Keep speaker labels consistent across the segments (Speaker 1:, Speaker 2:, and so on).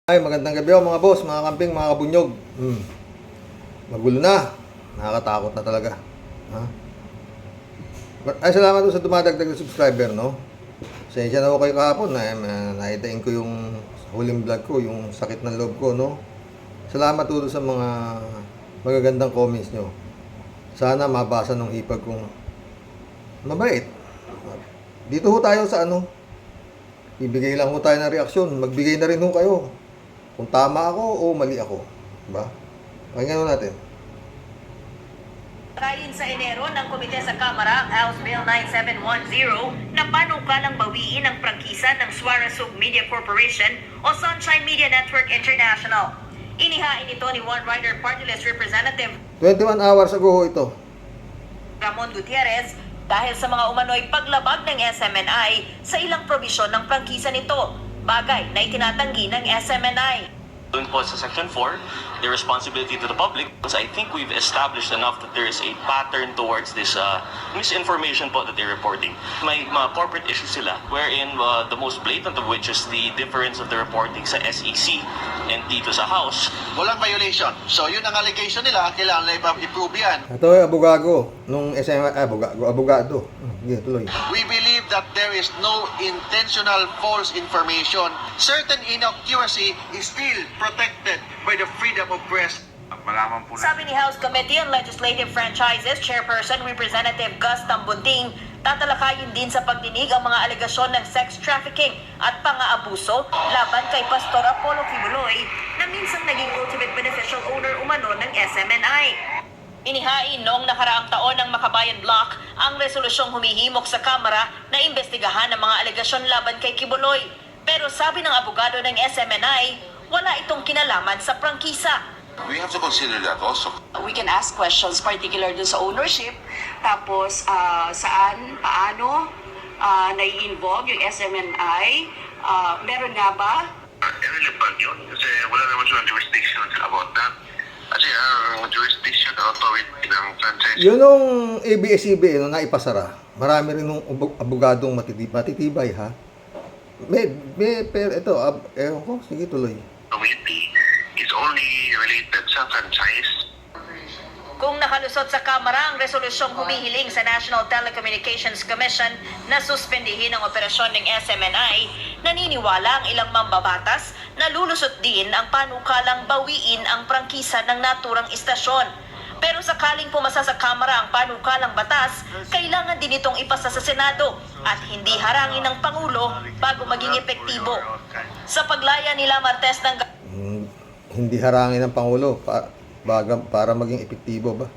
Speaker 1: Ay, magandang gabi mga boss, mga kamping, mga kabunyog. Magulo na. Nakakatakot na talaga. Ha? Ay, salamat po sa dumadagdag na subscriber, no? Pasensya na ako kayo kahapon. Naitain ko yung huling vlog ko, yung sakit ng loob ko, no? Salamat po sa mga magagandang comments nyo. Sana mabasa ng hipag kong mabait. Dito ho tayo sa ano. Ibigay lang ho tayo ng reaksyon. Magbigay na rin ho kayo. Kung tama ako o mali ako. Diba? Pakinggan natin.
Speaker 2: Kain sa Enero ng Komite sa Kamara, House Bill 9710 na panukalang bawiin ang prangkisa ng Suarezug Media Corporation o Sunshine Media Network International. Inihain ito ni One Rider Party List Representative
Speaker 1: 21 hours ago ho ito.
Speaker 2: Ramon Gutierrez dahil sa mga umano'y paglabag ng SMNI sa ilang probisyon ng prangkisa nito, bagay na itinatanggi ng SMNI.
Speaker 3: Doon po sa Section 4, the responsibility to the public, because I think we've established enough that there is a pattern towards this misinformation po that they're reporting. May mga corporate issues sila, wherein the most blatant of which is the difference of the reporting sa SEC and dito sa House.
Speaker 4: Walang violation. So yun ang allegation nila, kailangan na i-prove yan.
Speaker 1: Ito ay abogado nung SMI, abogado. Sige, tuloy.
Speaker 4: We believe that there is no intentional false information. Certain inaccuracy is still protected by the freedom of press.
Speaker 5: Malaman po na.
Speaker 2: Sabi ni House Committee on Legislative Franchises Chairperson Representative Gus Tambunting, tatalakayin din sa pagdinig ang mga alegasyon ng sex trafficking at pang-aabuso laban kay Pastor Apollo Kibuloy na minsang naging ultimate beneficial owner umano ng SMNI. Inihain noong nakaraang taon ng Makabayan Block ang resolusyong humihimok sa Kamara na imbestigahan ang mga alegasyon laban kay Kibuloy. Pero sabi ng abogado ng SMNI, wala itong kinalaman sa prangkisa.
Speaker 5: We have to consider that also.
Speaker 6: We can ask questions particular dun sa ownership, tapos saan, paano nai-involve yung SMNI, meron nga ba?
Speaker 7: Irrelevant yun kasi wala naman silang jurisdiction about that. Kasi ang jurisdiction authority ng franchise.
Speaker 1: Yun nung ABS-CBN nung naipasara, marami rin nung abogadong matitibay ha. Pero ito, ewan ko, sige tuloy.
Speaker 7: Committee is only related sa franchise.
Speaker 2: Kung nakalusot sa Kamara ang resolusyong humihiling sa National Telecommunications Commission na suspendihin ang operasyon ng SMNI, naniniwala ang ilang mambabatas na lulusot din ang panukalang bawiin ang prangkisa ng naturang istasyon. Pero sakaling pumasa sa Kamara ang panukalang batas, kailangan din itong ipasa sa Senado at hindi harangin ng Pangulo bago maging epektibo. Sa paglaya nila Martes ng
Speaker 1: Hindi harangin ng Pangulo para maging epektibo ba?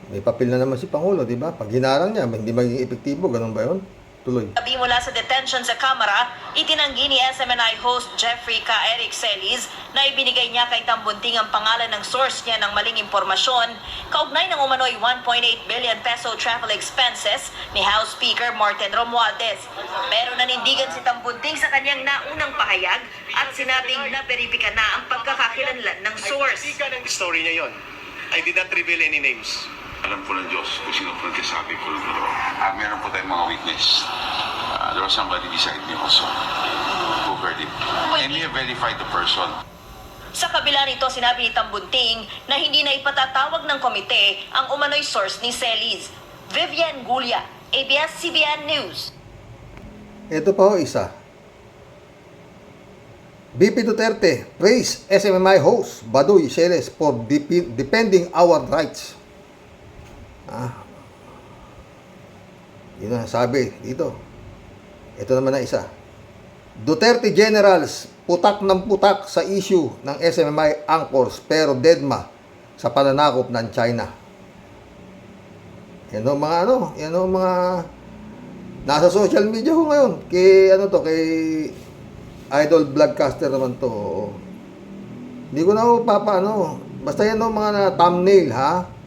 Speaker 1: May papel na naman si Pangulo, di ba? Pag hinarang niya, hindi maging epektibo, ganun ba yun? Tuloy.
Speaker 2: Sabi mula sa detention sa Kamara, itinanggi ni SMNI host Jeffrey K. Eric Celis na ibinigay niya kay Tambunting ang pangalan ng source niya ng maling impormasyon kaugnay ng umano'y 1.8 billion peso travel expenses ni House Speaker Martin Romualdez. Pero nanindigan si Tambunting sa kanyang naunang pahayag at sinabing naberipika na ang pagkakakilanlan ng source.
Speaker 8: Story niya yon. I did not reveal any names.
Speaker 5: Alam po ng Diyos kung sino po nagkasabi ko. Meron po tayong mga witness. There was somebody beside me also who heard it. And we have verified the person.
Speaker 2: Sa kabila nito, sinabi ni Tambunting na hindi na ipatatawag ng komite ang umano'y source ni Celis. Vivian Gulia, ABS-CBN News.
Speaker 1: Ito pa ho isa. BP Duterte praise SMMI host Baduy Celes for defending our rights. Yun ang sabi dito. Ito naman na isa. Duterte generals putak ng putak sa issue ng SMMI anchors pero deadma sa pananakop ng China. Yan ang mga yan ang mga nasa social media ko ngayon. Kay kay idol vlogcaster naman to. Hindi ko na basta yan ang mga thumbnail ha.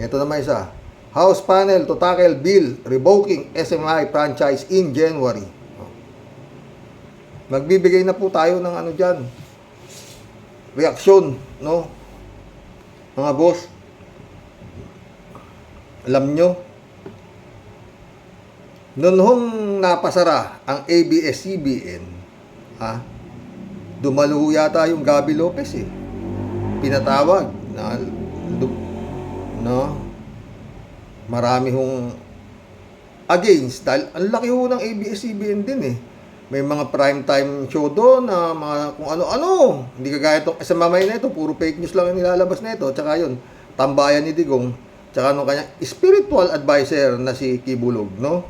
Speaker 1: Ito naman isa. House panel to tackle bill revoking SMI franchise in January. Magbibigay na po tayo ng dyan. Reaksyon, no? Mga boss. Alam nyo, noon napasara ang ABS-CBN, Ha? Dumalo yata yung Gabi Lopez eh. Pinatawag na no? Marami hong against dahil ang laki ho ng ABS-CBN din eh. May mga prime time show doon na mga kung ano-ano. Hindi kagaya itong sa mamay na ito, puro fake news lang yung nilalabas na ito. Tsaka yun, tambayan ni Digong. Tsaka nung kanyang spiritual advisor na si Kibulog, no?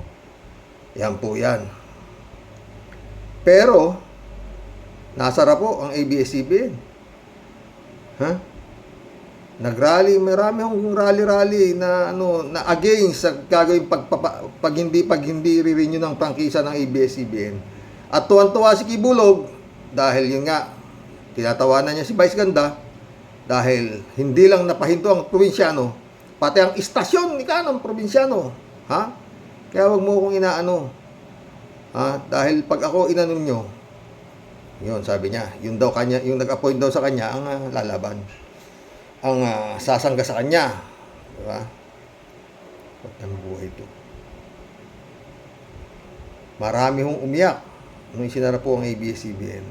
Speaker 1: Yan po yan. Pero, nasara po ang ABS-CBN. Ha? Nagrally, marami akong rally-rally na ano na against sa gagawin pag hindi re-renew ng prangkisa ng ABS-CBN. At tuwan-tuwa si Kibulog dahil yun nga tinatawanan niya si Vice Ganda dahil hindi lang napahinto ang probinsyano, pati ang istasyon ni kanang probinsyano, ha? Kaya wag mo akong inaano. Ha? Dahil pag ako inanon nyo, yun sabi niya, yun daw kanya, yung nag-appoint daw sa kanya ang lalaban. Ang sasangga sa kanya. Diba? Ba't ang buhay ito? Marami hong umiyak nung isinara po ang ABS-CBN.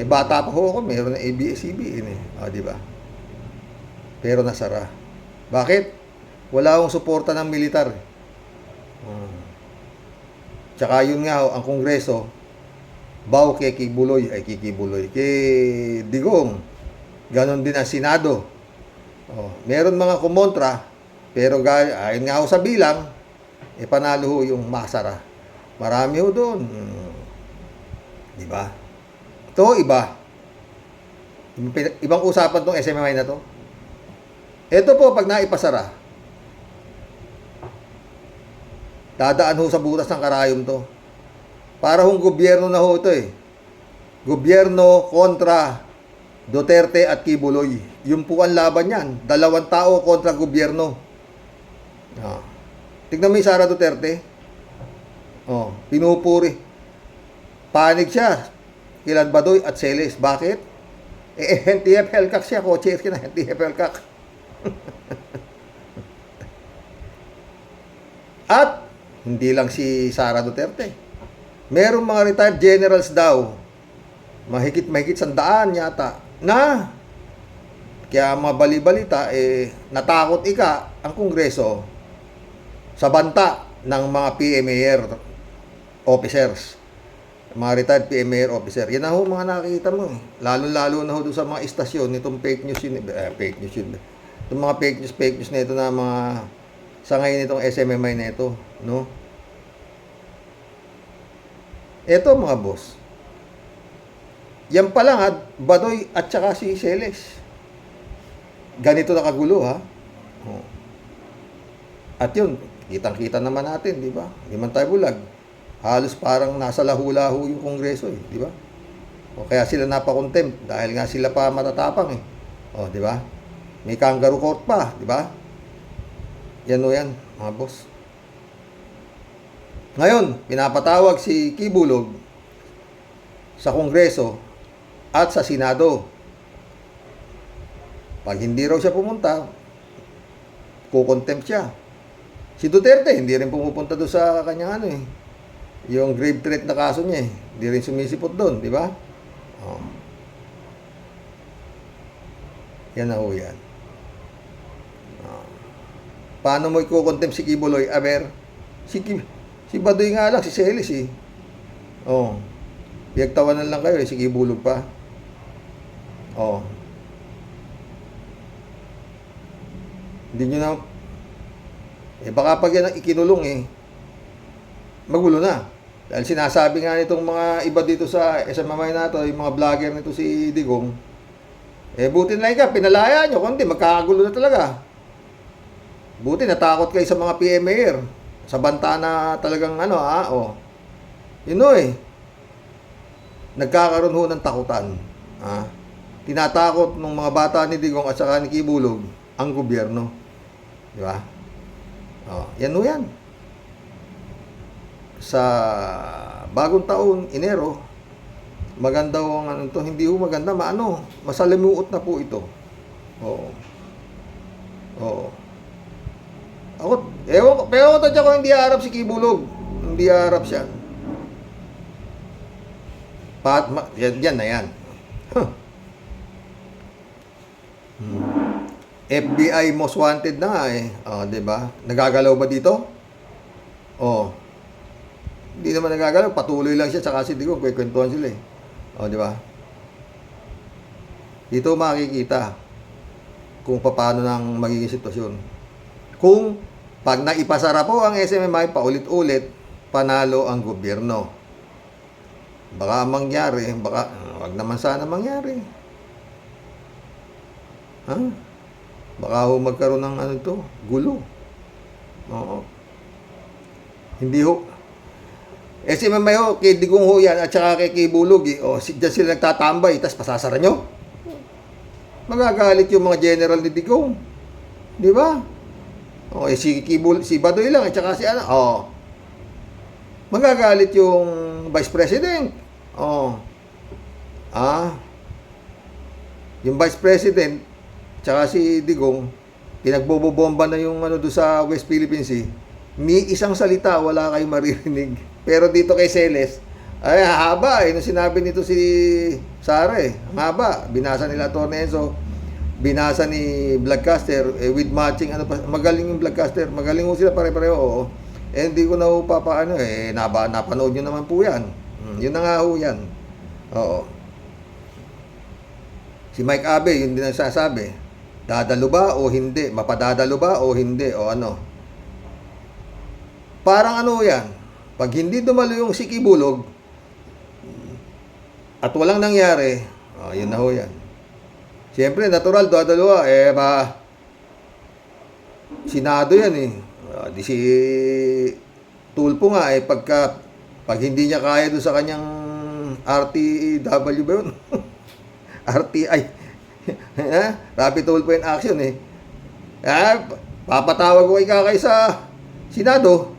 Speaker 1: Bata pa ho ako, mayroon ng ABS-CBN eh. Diba? Pero nasara. Bakit? Wala akong suporta ng militar. Tsaka yun nga ho, ang Kongreso, baw kay Kibuloy, kay Digong. Ganon din ang Senado. Meron mga kumontra, pero ayun nga ho sa bilang, panalo ho yung masara. Marami ho doon. Di ba? Ito, iba. Ibang usapan tong SMMI na to. Ito po, pag naipasara, dadaan ho sa butas ng karayom to. Para hong gobyerno na ho ito eh. Gobyerno kontra Duterte at Kibuloy. Yung po ang laban yan. Dalawang tao kontra gobyerno. Tignan mo yung Sara Duterte. Pinupuri. Panig siya. Kilan Badoy at Celes. Bakit? NTF Hellcack siya. Co-chair siya na NTF Hellcack. At hindi lang si Sara Duterte. Merong mga retired generals daw. Mahigit 100 yata. Na kaya mabali-balita natakot ang Kongreso sa banta ng mga PMAR officers, mga retired PMAR officer. Yan na ho mga nakikita mo lalo-lalo na ho doon sa mga istasyon nitong fake news yun, itong mga fake news na ito na mga sa ngayon itong SMMI na ito, no? Ito mga boss, yan pa lang Badoy at saka si Celes. Ganito na kagulo ha. At yun, kitang-kita naman natin, di ba? Hindi man tayo bulag. Halos parang nasa lahu-lahu yung Kongreso eh, di ba? Kaya sila napakontempt dahil nga sila pa matatapang eh. Di ba? May kangaroo court pa, di ba? Yan o yan, mga boss. Ngayon, pinapatawag si Kibulog sa Kongreso at sa Senado. Pag hindi raw siya pumunta, kukontempt siya. Si Duterte, hindi rin pumupunta doon sa kanyang yung grave threat na kaso niya eh. Hindi rin sumisipot doon, di ba? Yan na ho yan. Paano mo ikukontempt si Kibuloy? Si Badoy nga lang, si Celes eh. Piyagtawanan lang kayo si Kibulog pa. Hindi nyo na baka pag yan ikinulong magulo na. Dahil sinasabi nga nitong mga iba dito sa SMMI na to, yung mga vlogger nito si Digong, buti na lang pinalaya nyo, kundi magkakagulo na talaga. Buti natakot kayo sa mga PMAR sa banta na talagang nagkakaroon ho ng takutan. Tinatakot ng mga bata ni Digong at saka ni Kibulog ang gobyerno. Di ba? Yan ho yan. Sa bagong taon, Enero, maganda ho ang hindi ho maganda, masalimuot na po ito. Pero ako tadya ko hindi harap si Kibulog. Hindi harap siya. Yan na yan. Huh. FBI most wanted na nga eh. Oh, 'di ba? Nagagalaw ba dito? Oh. Hindi naman nagagalaw, patuloy lang siya tsaka si Digong, kwekwentuhan sila eh. Oh, 'di ba? Dito makikita kung paano nang magiging sitwasyon. Kung pag naipasara po ang SMMI paulit-ulit, panalo ang gobyerno. Baka mangyari, baka wag naman sana mangyari. Ha? Baka ho magkaroon ng ano to, gulo. Oo. Hindi ho. SMMI ho, kay Digong ho yan, at saka kay Bulog eh. O, dyan sila nagtatambay, tapos pasasara nyo. Magagalit yung mga general ni Digong. Di ba? O, si Badoy lang, at saka si ano. O. Magagalit yung Vice President. O. Yung Vice President, tsaka si Digong, pinagbobomba na yung ano doon sa West Philippine Sea. Ni isang salita, wala kayong maririnig. Pero dito kay Celes, ay haba eh. Nung sinabi nito si Sara eh, haba. Binasa nila Atty. Enzo, binasa ni Vlogcaster with matching, ano pa, magaling yung Vlogcaster. Magaling mo sila pare-pareho, oo. Eh, hindi ko na papaano eh. Napanood nyo naman po yan. Yun na nga ho yan. Oo. Si Mike Abe, yun din ang sasabi. Dadalo ba o hindi? Mapadadalo ba o hindi? O ano? Parang ano yan? Pag hindi dumalo yung si Kibulog at walang nangyari, yun na ho yan. Siyempre, natural, dadalo Senado yan eh. Di si Tulpo nga eh, pag hindi niya kaya doon sa kanyang RTW ba yun? RTI. Rapid Tulpo in action eh. Papatawag ko ikakay sa Senado.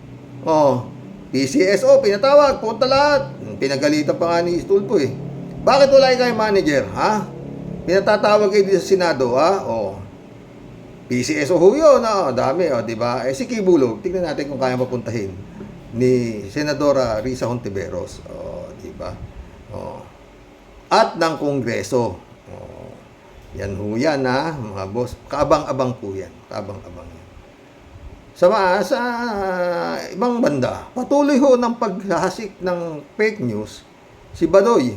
Speaker 1: PCSO, pinatawag, punta lahat. Pinagalitan pa nga ni Tulpo eh. Bakit wala kayo manager, ha? Pinatatawag kayo sa Senado, ha? PCSO ho yun, dami, di ba? Si Kibulog, tingnan natin kung kaya mapuntahin ni Senadora Risa Hontiveros, di ba? At ng Kongreso. Yan ho yan, ha, mga boss. Kaabang-abang po yan. Kaabang-abang yan. Sa ibang banda, patuloy ho ng paghahasik ng fake news si Badoy.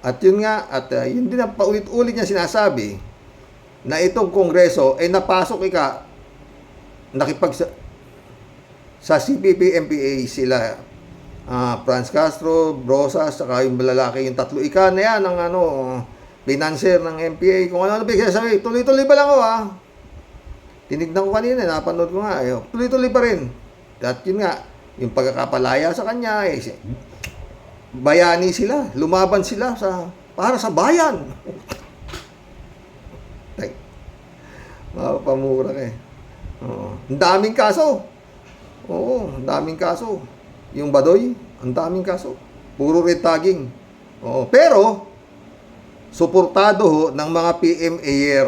Speaker 1: At yun nga, yun din ang paulit-ulit niya sinasabi na itong Kongreso ay napasok sa CPP-MPA sila Franz Castro, Brosas, saka yung lalaki, yung tatlo na yan ang financer ng MPA, kung ano bigyan sabi, tuloy-tuloy ba lang tinignan ko kanina, napanood ko nga, tuloy-tuloy pa rin. At yun nga, yung pagkakapalaya sa kanya, bayani sila, lumaban sila para sa bayan. Mapamura ka eh. Ang daming kaso. Oo, ang daming kaso. Yung Badoy, ang daming kaso. Puro red tagging. Pero, suportado ho ng mga PMAer,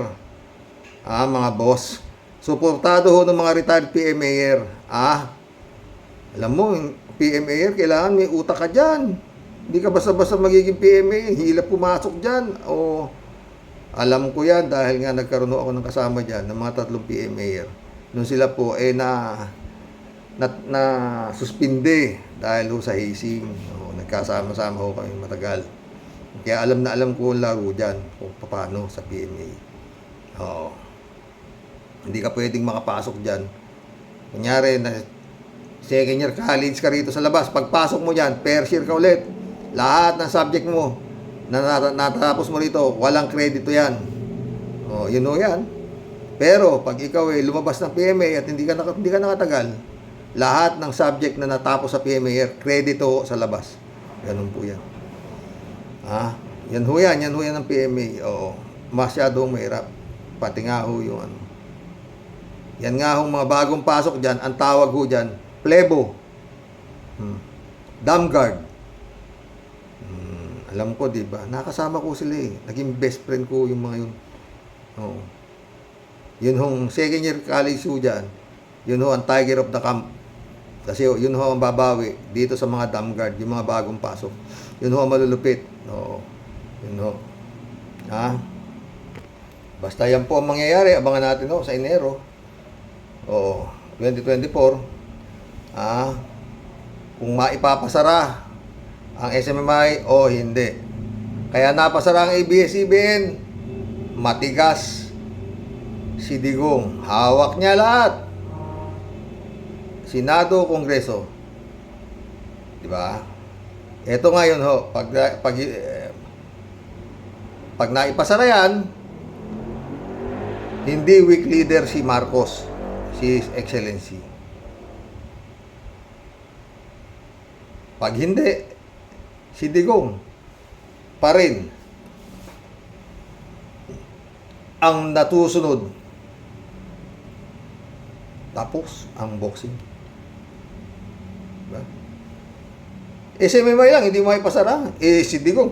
Speaker 1: mga boss. Suportado ho ng mga retired PMAer. Alam mo, yung PMAer, kailangan may utak ka dyan. Hindi ka basta-basta magiging PMA, hilap pumasok dyan. Alam ko yan dahil nga nagkaroon ako ng kasama dyan ng mga tatlong PMAer. Nung sila po na suspinde dahil ho sa hazing. Nagkasama-sama ho kami matagal. Kaya alam na alam ko ang laro dyan kung paano sa PMA. Hindi ka pwedeng makapasok dyan. Kunyari, second year college ka rito sa labas. Pagpasok mo dyan, first year ka ulit. Lahat ng subject mo na natapos mo rito, walang kredito yan. Yun o yan. Pero, pag ikaw lumabas ng PMA at hindi ka nakatagal, lahat ng subject na natapos sa PMA, kredito sa labas. Ganun po yan. Yan ho yan ng PMA. Masyadong mahirap. Pati nga ho yung yan nga hong mga bagong pasok dyan, ang tawag ho dyan, plebo. Dam guard. Alam ko, di ba? Nakasama ko sila eh. Naging best friend ko yung mga yun. Yun hong second year college ho dyan. Yun ho ang tiger of the camp. Kasi yun ho ang babawi dito sa mga dam guard, yung mga bagong pasok. Yun ho ang malulupit. Oo. Yun ho. Ha? Basta yan po ang mangyayari. Abangan natin ho sa Enero. Oo. 2024. Kung maipapasara ang SMMI o hindi. Kaya napasara ang ABS-CBN. Matigas si Digong. Hawak niya lahat. Senado, Kongreso. Di ba? Ito ngayon ho, pag naipasara yan, hindi weak leader si Marcos, si His Excellency. Pag hindi, si Digong pa rin ang natusunod. Tapos ang boxing. Diba? SMMI lang, hindi mo ipasara. Si Digong,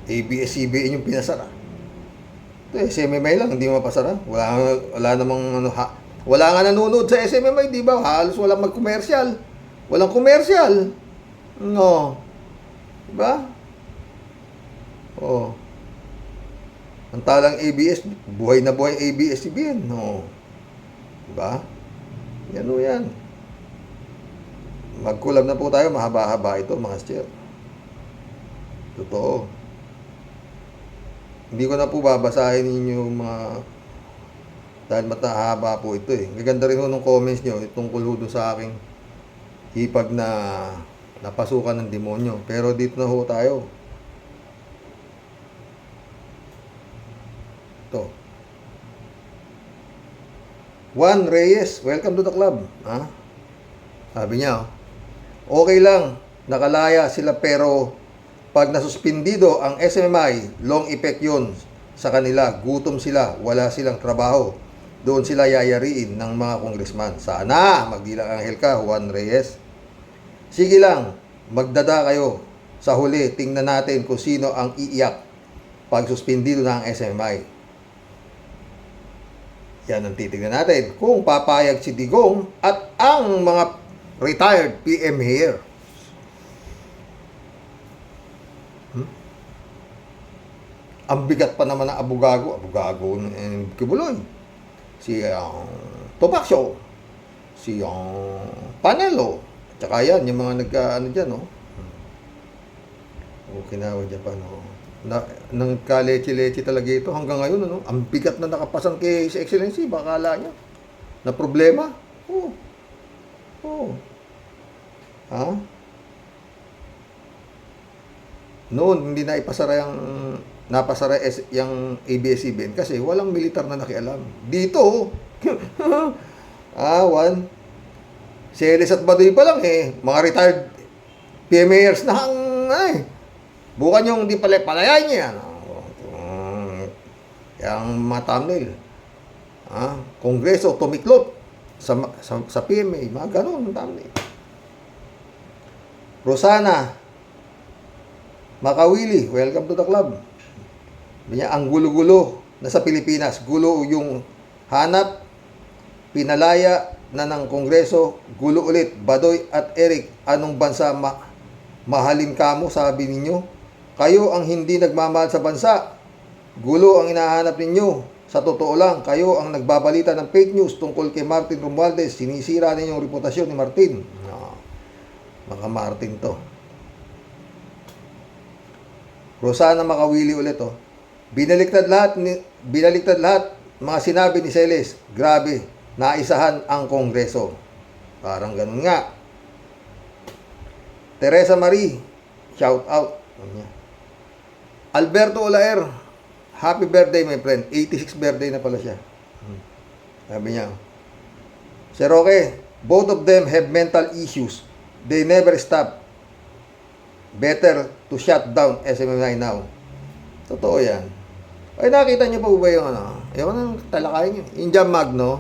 Speaker 1: ABS-CBN yung pinasara. Ito, SMMI lang, hindi mo mapasara. Wala namang wala nga nanonood sa SMMI, di ba? Halos walang mag-commercial. Walang commercial. No. Di ba? Oh. Ang talang ABS, buhay na buhay ABS-CBN. No. Di ba? Yan o yan. Mag-collab na po tayo, mahaba-haba ito mga still. Totoo. Hindi ko na po babasahin ninyo mga dahil matahaba po ito eh. Gaganda rin ho nung comments nyo tungkol ho sa aking hipag na napasukan ng demonyo. Pero dito na ho tayo. Ito. Juan Reyes, welcome to the club. Ha? Sabi niya, okay lang, nakalaya sila pero pag nasuspindido ang SMMI, long effect yun sa kanila. Gutom sila, wala silang trabaho. Doon sila yayariin ng mga congressman. Sana, magdilang anghel ka, Juan Reyes. Sige lang, magdada kayo. Sa huli, tingnan natin kung sino ang iiyak pag suspindido na ang SMMI. Yan ang titignan natin. Kung papayag si Digong at ang mga retired PM here. Ang bigat pa naman ng Abugago ng Kibuloy. Si Topacio, si Panelo, tsaka yan, yung mga nagka-ano dyan, no? Okinawa, Japan, no? Nang kaleche-leche talaga ito hanggang ngayon, no? Ang bigat na nakapasang kay His Excellency, bakala niya na problema. Ha? Noon, hindi na ipasara napasara yung ABS-CBN kasi walang militar na nakialam. Dito, Juan, Celes at Baduy pa lang mga retired PMAers na bukan yung di palayain niya. Yung mga thumbnail. Kongreso, tumiklop sa PMA, mga ganun ang thumbnail. Rosana Makawili, welcome to the club. Ang gulo-gulo na sa Pilipinas. Gulo yung hanap, pinalaya na ng Kongreso, gulo ulit. Badoy at Eric, anong bansa mahalin kamo, sabi ninyo? Kayo ang hindi nagmamahal sa bansa. Gulo ang hinahanap ninyo. Sa totoo lang, kayo ang nagbabalita ng fake news tungkol kay Martin Romualdez. Sinisira ninyong reputasyon ni Martin. Mga Martin to. Rosana Makawili ulit Binaliktad lahat mga sinabi ni Celes. Grabe, naisahan ang Kongreso. Parang ganun nga. Teresa Marie, shout out. Alberto Olaer, happy birthday my friend. 86 birthday na pala siya. Sabi niya, Sir Roque, both of them have mental issues. They never stop. Better to shut down SMMI now. Totoo yan. Ay, nakita niyo pa ba yung yung talakayin niyo. Yung Jam Magno.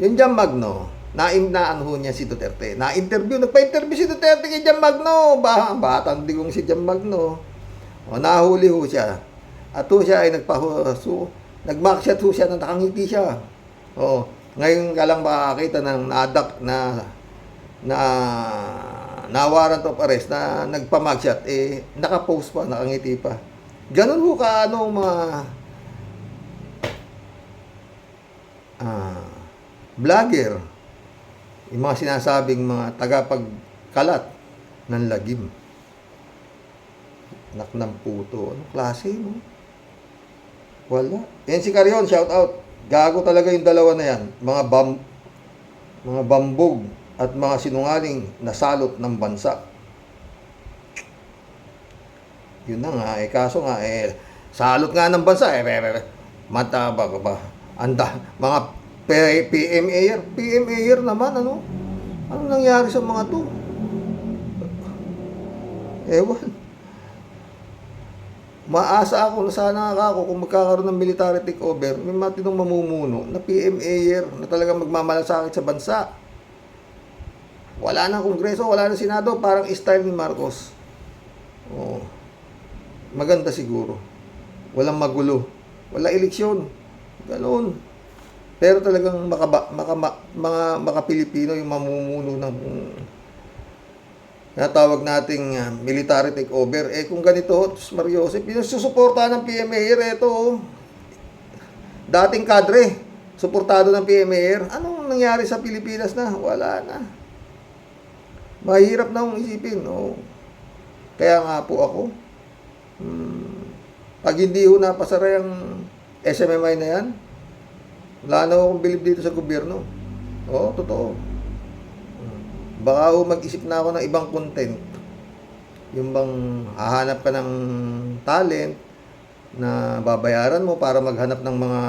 Speaker 1: Yung Jam Magno. Naano niya si Duterte. Nagpa-interview si Duterte kay Jam Magno. Batang digong si Jam Magno. Nahuli ho siya. At ho siya ay nagmugshot ho siya, nakangiti siya. Ngayon ka lang makakakita ng na warrant of arrest na nagpa-mugshot, naka-post pa, nakangiti pa. Ganun ho ka mga vlogger, yung mga sinasabing mga tagapagkalat ng lagim. Anak ng puto. Anong klase, no? Wala. Yan si Carion, shout out. Gago talaga yung dalawa na yan. Mga bambog at mga sinungaling na salot ng bansa. Yun na nga, kaso nga, salot nga ng bansa, mata ba, mga PMAer naman, ano? Anong nangyari sa mga to? Ewan. Maasa ako na sana ako kung magkakaroon ng military takeover, may matinong mamumuno na PMAer na talagang magmamalasakit sa bansa. Wala nang kongreso, wala nang senado, parang style ni Marcos. Oh. Maganda siguro. Walang magulo. Wala eleksyon. Ganoon. Pero talagang mga Pilipino yung mamumuno ng natawag nating military takeover. Kung ganito, Mario Joseph, yung susuporta ng PMAer, ito, dating kadre, suportado ng PMAer, anong nangyari sa Pilipinas na? Wala na. Mahirap na akong isipin. No? Kaya nga po ako, pag hindi ho napasara yung SMMI na yan, wala na akong bilib dito sa gobyerno. Oo, totoo. Baka mag-isip na ako ng ibang content. Yung bang hahanap ka ng talent na babayaran mo para maghanap ng mga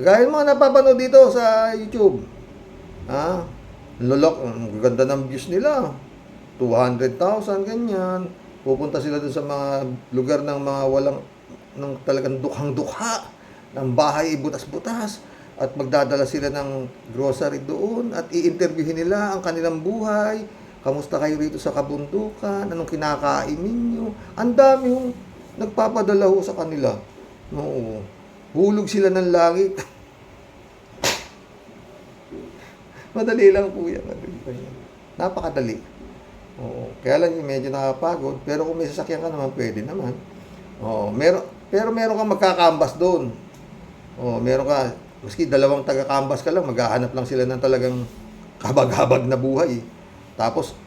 Speaker 1: gaya mga napapanood dito sa YouTube. Lolok, ang ganda ng views nila. 200,000, ganyan. Pupunta sila dun sa mga lugar ng mga walang, ng talagang dukhang-dukha, ng bahay butas-butas. At magdadala sila ng grocery doon at i-interviewin nila ang kanilang buhay. Kamusta kayo rito sa kabundukan? Anong kinakain ninyo? Ang dami yung nagpapadala ho sa kanila. Oo. Hulog sila ng langit. Madali lang po yan. Napakadali. Oo. Kaya lang yung medyo nakapagod. Pero kung may sasakyan ka naman, pwede naman. Oo. Pero meron kang magkakambas doon. Oo. Meron ka, maski dalawang taga-canvas ka lang, maghahanap lang sila ng talagang kabag-habag na buhay. Tapos,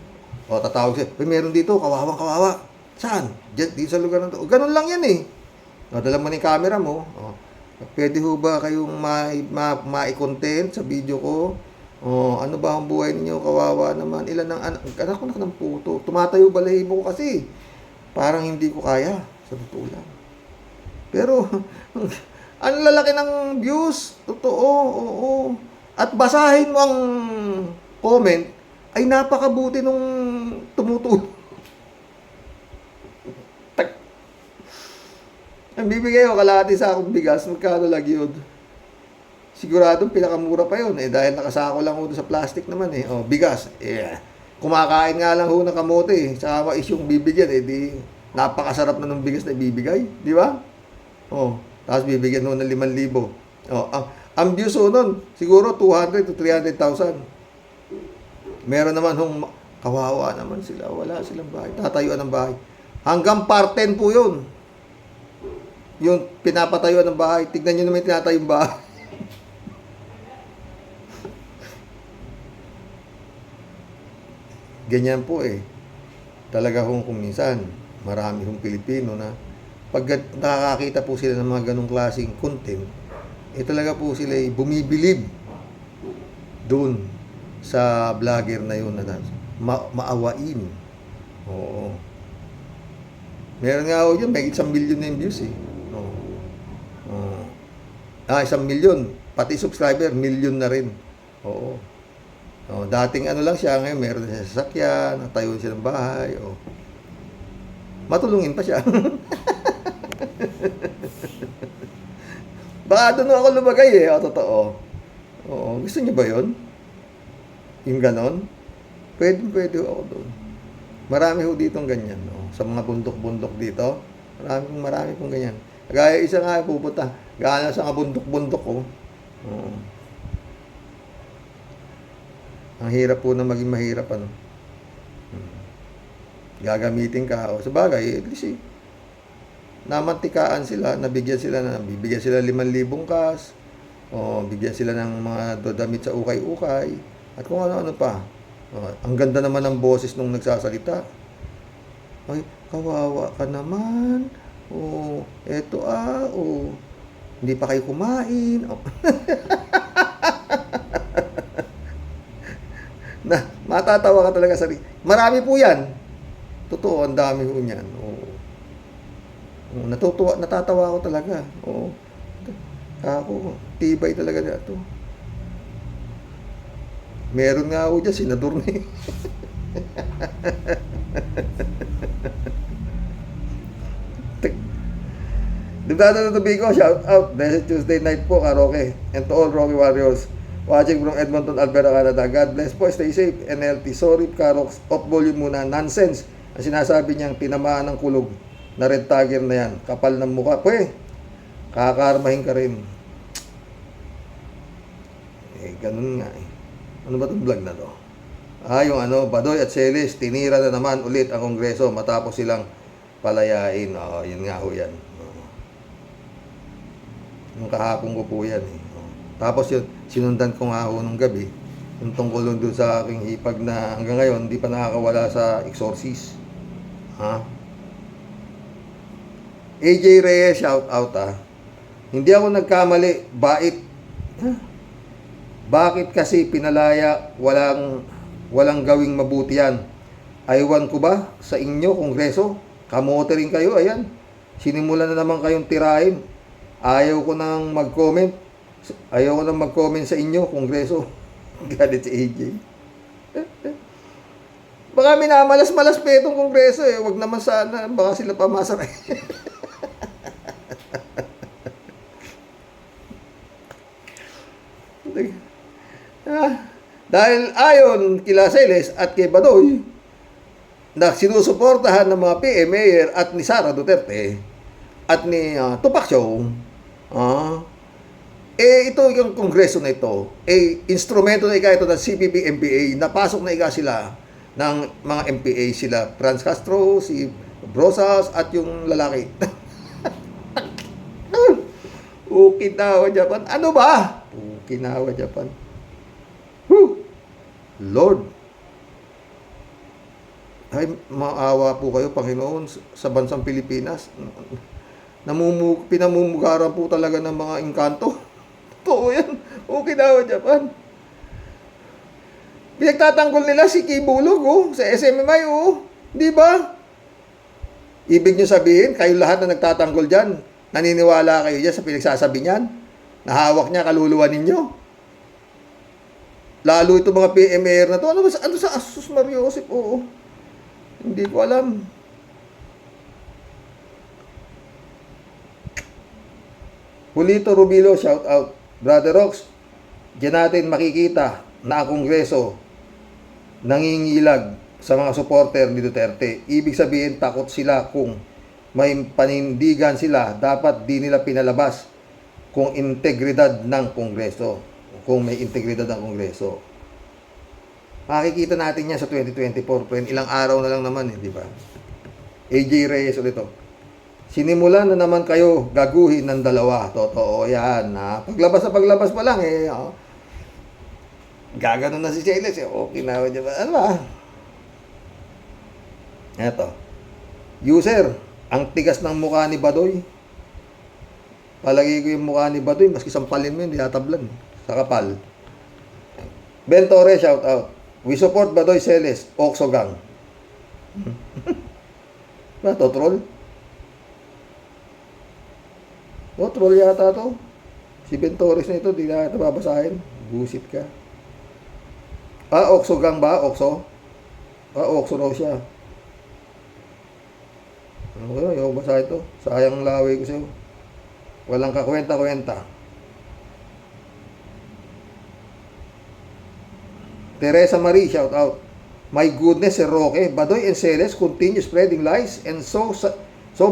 Speaker 1: tatawag siya, meron dito, kawawang-kawawa. Saan? Dito sa lugar na to. Ganun lang yan eh. Dala mo ni camera mo. Pwede ho ba kayong ma-content sa video ko? Ano ba ang buhay ninyo? Kawawa naman. Ilan ang anak ko ng puto. Tumatayo balahibo ko kasi. Parang hindi ko kaya. Sa totoo lang. Pero, ang lalaki ng views. Totoo, oo. At basahin mo ang comment, ay napakabuti nung tumutulong. Ang bibigay ko, kalahati sa akong bigas, magkano lagi yun? Siguradong pinakamura pa yun. Dahil nakasako lang ho sa plastic naman eh. Bigas. Kumakain nga lang ho ng kamote eh. Saka is yung bibigyan di napakasarap na ng bigas na ibibigay. Di ba? Tapos bibigyan mo ng 5,000. Ang views nun, siguro 200 to 300,000. Meron naman kawawa naman sila. Wala silang bahay. Tatayuan ng bahay. Hanggang part 10 po yun. Yung pinapatayuan ng bahay. Tignan nyo naman yung tinatayong bahay. Ganyan po eh. Talaga kung minsan, marami Pilipino na pag nakakakita po sila ng mga ganong klaseng content, talaga po sila bumibilib doon sa vlogger na yun na maawain. Oo. Meron nga ako yun, may 1 million na yung views eh. 1 million. Pati subscriber, million na rin. Oo. Dating lang siya, ngayon meron na siya sasakyan, natayo siya ng bahay. Matulungin pa siya. Baka doon ako lumagay eh. Totoo. Gusto niyo ba yun? Yung ganon? Pwede ako doon. Marami ho ditong ganyan. Sa mga bundok-bundok dito. Marami pong ganyan. Kaya isa nga pupunta. Gana sa mga bundok-bundok ko. Ang hirap po na maging mahirap, ano. Gagamitin ka. O, sa bagay, at least namantikaan sila, bibigyan sila 5,000 cash, o bigyan sila ng mga dodamit sa ukay-ukay, at kung ano-ano pa. O, ang ganda naman ng boses nung nagsasalita. Ay, kawawa ka naman. O, eto o, hindi pa kayo kumain. O. Na, matatawa ka talaga sa marami po yan. Totoo, ang dami po niyan. Oo. Natatawa ako talaga. Oo. Ako, tibay talaga na ito. Meron nga ako dyan, senador na eh. Dibdado na Tobico, shout out. Blessed Tuesday night po, karaoke. And to all Rocky Warriors watching from Edmonton, Alberta, Canada. God bless po, stay safe and healthy. Sorry, Karox, off volume muna. Nonsense. Ang sinasabi niyang tinamaan ng kulog na red tagger na yan. Kapal ng mukha. Pwe, kakarmahin ka rin. Ganun nga eh. Ano ba itong vlog na to? Yung Badoy at Celis, tinira na naman ulit ang Kongreso matapos silang palayain. Yun nga ho yan. Yung kahapon ko po yan eh. Tapos yun, sinundan ko nga ho nung gabi. Yung tungkol doon sa aking hipag na hanggang ngayon, hindi pa nakakawala sa exorcist. AJ Reyes, shout out Hindi ako nagkamali, bait. Bakit kasi pinalaya, walang gawing mabuti yan? Aywan ko ba sa inyo, Kongreso? Kamote rin kayo, ayan. Sinimulan na naman kayong tirahin. Ayaw ko nang mag-comment sa inyo, Kongreso. Galit si AJ. Baka minamalas-malas pa itong Kongreso eh. Wag naman sana. Baka sila pamasak eh. Dahil ayon kila Celes at kay Badoy na sinusuportahan ng mga PM Mayor at ni Sara Duterte at ni Tupac Show, ito yung Kongreso na ito, instrumento na ito ng CPP-MPA, napasok na sila ng mga MPA sila, Franz Castro, si Brosas, at yung lalaki. Okinawa Japan. Ano ba? Okinawa Japan. Lord. Ay, maawa po kayo, Panginoon, sa bansang Pilipinas. Pinamumugaran po talaga ng mga engkanto. Totoo yan. Okinawa Japan. Pinagtatanggol nila si Kibulog, sa SMMI, Di ba? Ibig nyo sabihin, kayo lahat na nagtatanggol dyan, naniniwala kayo dyan sa pinagsasabi niyan? Nahawak niya kaluluwa ninyo? Lalo ito mga PMR na to. Ano sa Asus Mariosip? Hindi ko alam. Julito Rubilo, shout out. Brother Rox, diyan natin makikita na ang Kongreso nangingilag sa mga supporter ni Duterte. Ibig sabihin, takot sila kung may panindigan sila, dapat di nila pinalabas kung integridad ng Kongreso. Kung may integridad ng Kongreso. Makikita natin yan sa 2024, friend. Ilang araw na lang naman, di ba? AJ Reyes ulit Sinimulan na naman kayo gaguhin ng dalawa. Totoo yan. Paglabas pa lang gaganon na si Celes. Okay na. Ano ba? Eto. User, ang tigas ng mukha ni Badoy. Palagi ko yung mukha ni Badoy, maski sampalin mo yun, di hatablan. Sa kapal. Ben Torres, shout out. We support Badoy Celes, Okso Gang. Ba, totrol? Totrol yata to. Si Ben Torres na ito, di na ito babasahin. Busit ka. Okso Gang ba? Okso? Okso raw siya. Ano kayo? Yung basahin to. Sayang laway ko sa'yo. Walang kakwenta-kwenta. Teresa Marie, shout out. My goodness, Sir Roque, Badoy and Celes continue spreading lies and so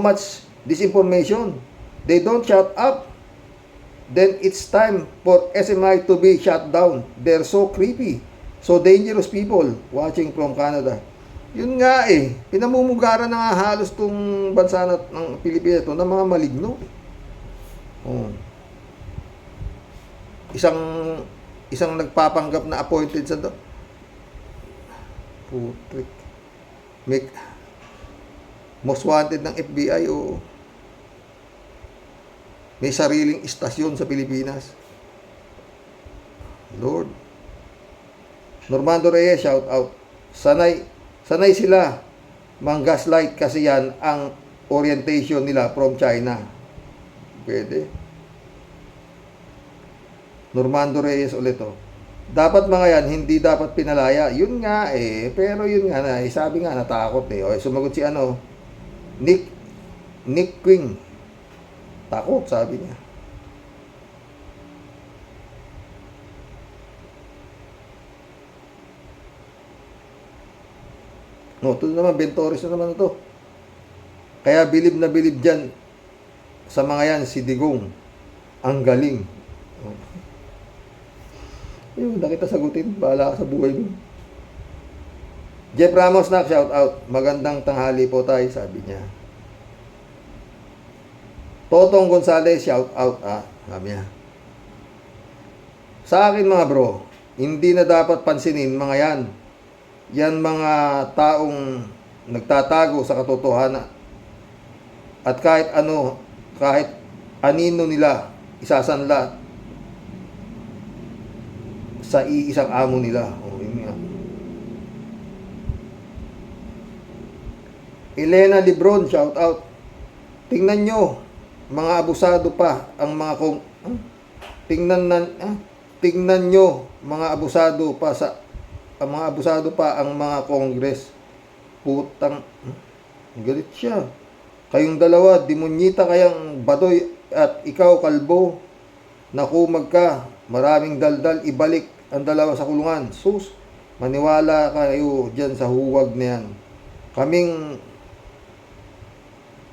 Speaker 1: much disinformation. They don't shut up. Then it's time for SMI to be shut down. They're so creepy. So dangerous people watching from Canada. Yun nga eh, pinamumugaran na nga halos tong bansa ng Pilipinas to ng mga maligno. Oh. Isang nagpapanggap na appointed sa putrik. Most wanted ng FBI o may sariling istasyon sa Pilipinas. Lord. Normando Reyes, shout out. Sanay sila mang-gaslight kasi yan ang orientation nila from China. Pwede. Normando Reyes ulit oh. Dapat mga yan, hindi dapat pinalaya. Yun nga eh. Pero yun nga na, sabi nga natakot eh. O, sumagot si Nick Quing. Takot, sabi niya. No, ito naman, Bentoris na naman ito. Kaya bilib na bilib dyan sa mga yan, si Digong. Ang galing. Yun, na kita sagutin. Bahala ka sa buhay mo. Jeff Ramos na, shout out. Magandang tanghali po tayo, sabi niya. Totong Gonzales, shout out. Sabi niya. Sa akin mga bro, hindi na dapat pansinin mga yan. Yan mga taong nagtatago sa katotohanan. At kahit anino nila, isasanla sa iisang amo nila. O, yun nga. Elena Lebron, shout out. Tingnan nyo, mga abusado pa ang mga tingnan nyo, mga abusado pa ang mga Congress. Putang galit siya. Kayong dalawa, demonyita kayang Badoy at ikaw kalbo. Nakumag ka, maraming daldal, ibalik ang dalawa sa kulungan. Sus, maniwala kayo dyan sa huwag na yan. Kaming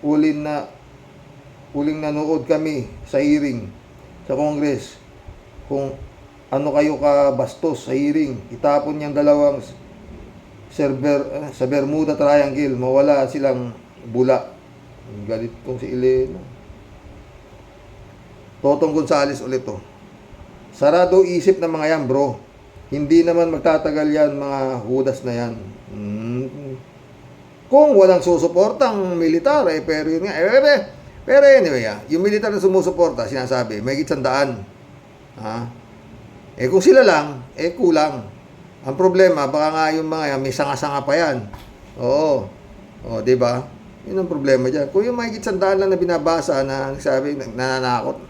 Speaker 1: uling nanood kami sa hearing sa Congress. Kung ano kayo ka bastos sa hearing, itapon niyang dalawang sa Bermuda Triangle, mawala silang bula. Galit tong si Elena. Totong Gonzales ulit to. Sarado isip ng mga yan, bro. Hindi naman magtatagal yan, mga hudas na yan. Kung walang susuportang militar, pero yun nga, pero anyway, yung militar na sumusuporta, sinasabi, may 100. Kung sila lang, kulang. Ang problema, baka nga yung mga yan, may sanga-sanga pa yan. Oo. O, diba? Yun ang problema dyan. Kung yung may 100 lang na binabasa na nagsabi, nananakot.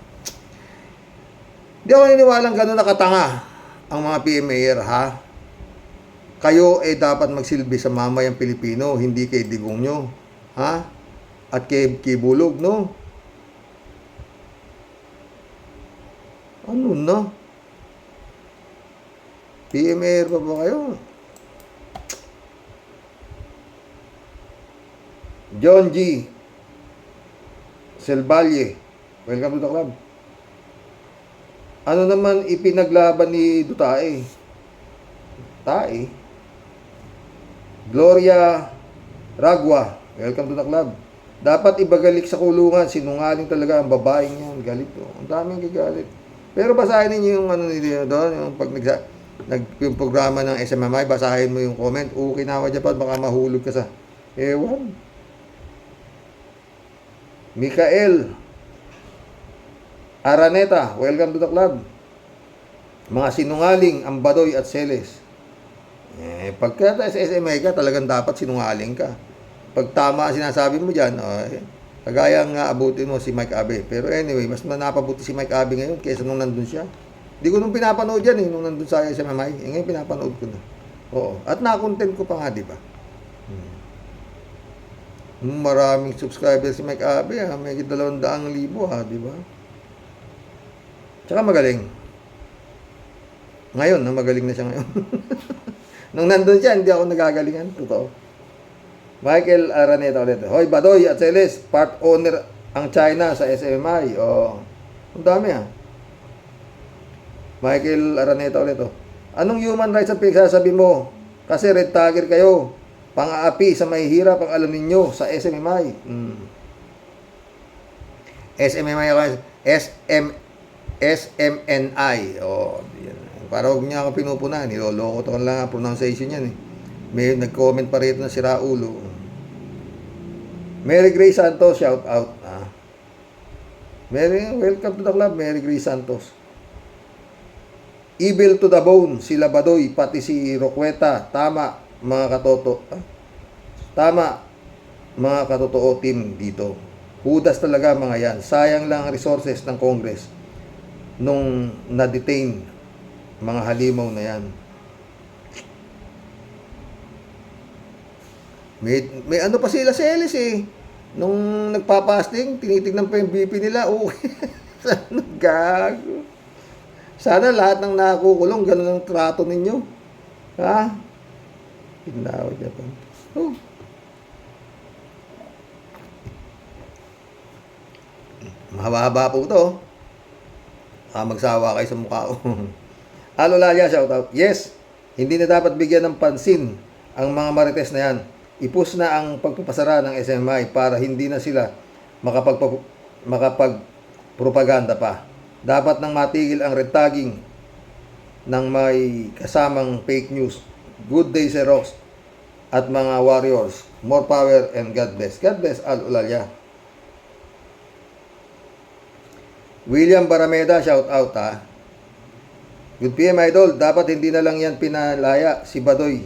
Speaker 1: Di ako niniwalang gano'n nakatanga ang mga PMAer, ha? Kayo dapat magsilbi sa mamayang Pilipino, hindi kay Digong nyo. Ha? At kay Bulog, no? Ano na? PMAer pa ba kayo? John G. Selvalle. Welcome to the club. Ano naman ipinaglaban ni Dutae? Tae. Gloria Ragwa. Welcome to the club. Dapat ibagalik sa kulungan. Sinungaling talaga ang babaeng yan. Galit. Ang daming gigalit. Pero basahin niyo yung ano nila doon. Yung pag yung programa ng SMMI, basahin mo yung comment. Okinawa Japan, baka mahulog ka sa ewan. Mikael Araneta, welcome to the club. Mga sinungaling ang Badoy at Celes. Pagka sa SMMI ka, talagang dapat sinungaling ka. Pag tama sinasabi mo dyan, kagaya nga abutin mo si Mike Abe. Pero anyway, mas napabuti si Mike Abe ngayon kaysa nung nandun siya. Hindi ko nung pinapanood yan nung nandun sa SMMI. Ngayon pinapanood ko na. Oo. At na-content ko pa nga, di ba? Maraming subscribers si Mike Abe, may 200,000, di ba? Tsaka magaling. Ngayon, magaling na siya ngayon. Nung nandun siya, hindi ako nagagalingan. Totoo. Michael Araneta ulit. Hoy, Badoy at Celes, part owner ang China sa SMMI. Ang dami Michael Araneta ulit. Anong human rights ang pinagsasabi mo? Kasi red tagger kayo. Pang-aapi sa mahihirap ang alam ninyo sa SMMI. SMMI ako. SMNI. Oh, yan. Para huwag niya ako pinupunan. Niloloko to lang ang pronunciation yan eh. May nag-comment pa rito na si Raulo. Mary Grace Santos, shout out. Welcome to the club, Mary Grace Santos. Evil to the bone, sila Badoy, pati si Roqueta. Tama, mga katoto. Tama, mga katotoo team dito. Hudas talaga mga yan. Sayang lang ang resources ng Congress nung na-detain mga halimaw na yan. May ano pa sila Celes eh. Nung nagpapasting, tinitignan pa yung BP nila. Okay. Sana gago. Sana lahat ng nakukulong, ganun ang trato ninyo. Ha? Tinawag niya pa. Oh. Mahaba-haba po ito. Magsawa kayo sa mukha ko. Alo Lalia, shout out. Yes, hindi na dapat bigyan ng pansin ang mga marites na yan. Ipus na ang pagpapasara ng SMI para hindi na sila makapagpropaganda pa. Dapat nang matigil ang red tagging ng may kasamang fake news. Good day, Xerox at mga warriors. More power and God bless. God bless, Al Ulalya. William Barameda, shout out ha. Good PM Idol, dapat hindi na lang yan pinalaya si Badoy.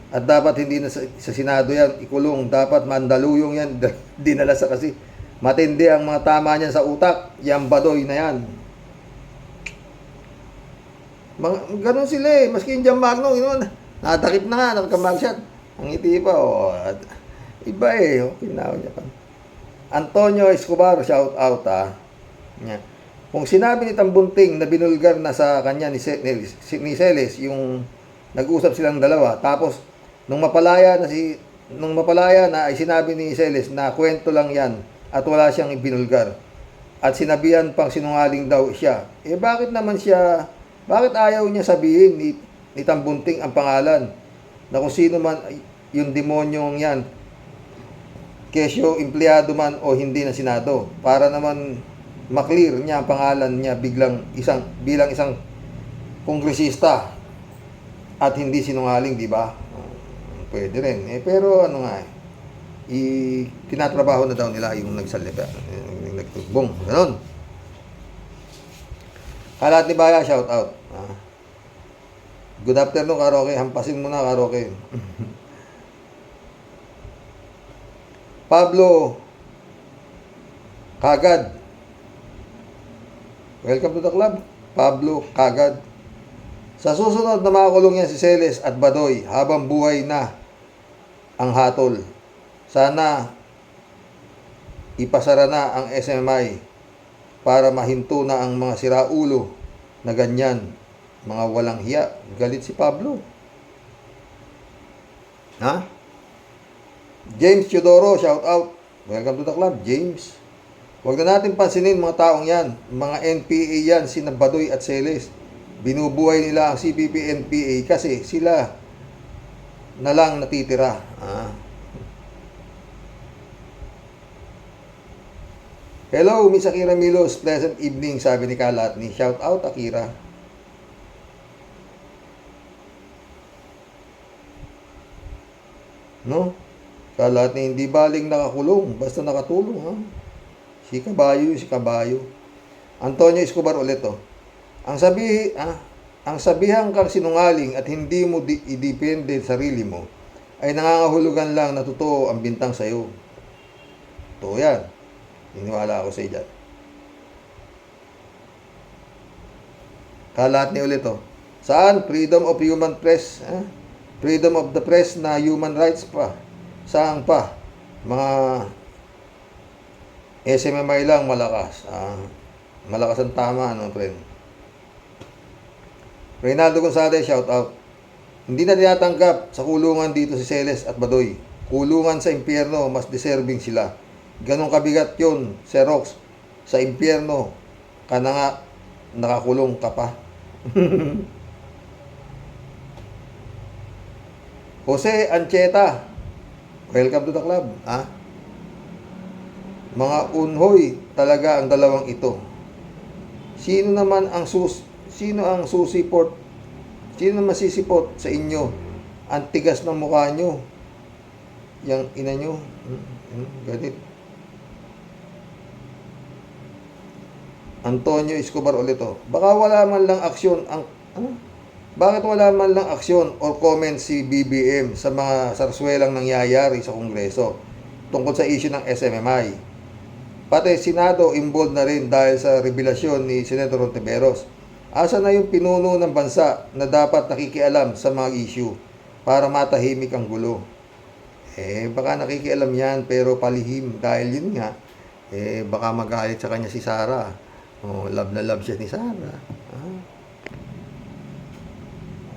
Speaker 1: At dapat hindi na sa Senado yan ikulong. Dapat mandaluyong yan. Dinala sa kasi. Matindi ang mga tama niyan sa utak. Yang Badoy na yan. Ganun sila eh. Maski yung Jam Magno, natakip na nga, nagkamagshot. Ang ngiti pa, iba eh. Okay na niya pa. Antonio Escobar, shout out ha. Yeah. Kung sinabi ni Tambunting na binulgar na sa kanya ni Celes, yung nag-usap silang dalawa, tapos nung mapalaya na ay sinabi ni Celes na kwento lang yan at wala siyang ibinulgar at sinabihan pang sinungaling daw siya, bakit ayaw niya sabihin ni Tambunting ang pangalan na kung sino man yung demonyong yan, kesyo empleyado man o hindi na Senado, para naman maklear niya ang pangalan niya bilang isang kongresista at hindi sinungaling, di ba? Pwede rin. Pero ano nga tinatrabaho na daw nila yung nagsalita. Nagtugbong. Ganon. Kalat ni Baya, shout out. Good afternoon, Karoke. Hampasin mo na, Karoke. Pablo Kagad. Welcome to the club. Pablo Kagad. Sa susunod na makakulong yan si Celes at Badoy habang buhay na ang hatol. Sana ipasara na ang SMI para mahinto na ang mga siraulo na ganyan. Mga walang hiya. Galit si Pablo. Ha? James Teodoro, shout out. Welcome to the club, James. Huwag na natin pansinin mga taong yan. Mga NPA yan, sina Badoy at Celes. Binubuhay nila ang CPP-NPA kasi sila na lang natitira. Hello, Miss Akira Milos. Pleasant evening, sabi ni Kalatni. Shout out, Akira. No? Kalatni, hindi baling nakakulong. Basta nakatulong, ha? Si Kabayo. Antonio Escobar ulit, Ang sabihan kang sinungaling at hindi mo idepende sarili mo ay nangangahulugan lang na totoo ang bintang sa'yo. Totoo yan. Iniwala ako sa iyo dyan. Kalat ni ulit Saan? Freedom of human press. Freedom of the press na human rights pa. Saan pa? Mga SMMI lang malakas. Malakas ang tama, friend? Reynaldo Gonzalez, shout out. Hindi na tinatanggap sa kulungan dito si Celes at Badoy. Kulungan sa impyerno, mas deserving sila. Ganong kabigat yun, Xerox. Sa impyerno, ka na nga, nakakulong ka pa. Jose Ancheta, welcome to the club. Mga unhoy talaga ang dalawang ito. Sino ang susiport? Sino naman sisipot sa inyo? Ang tigas ng mukha nyo. Yang ina nyo. Ganit. Antonio Escobar ulit to. Baka wala man lang aksyon ang Bakit wala man lang aksyon or comment si BBM sa mga sarswelang nangyayari sa Kongreso tungkol sa issue ng SMMI? Pati Senado involved na rin dahil sa revelasyon ni Senator Ontiveros. Asa na yung pinuno ng bansa na dapat nakikialam sa mga issue para matahimik ang gulo? Baka nakikialam yan pero palihim dahil yun nga, baka magalit sa kanya si Sara. Love na love siya ni Sara.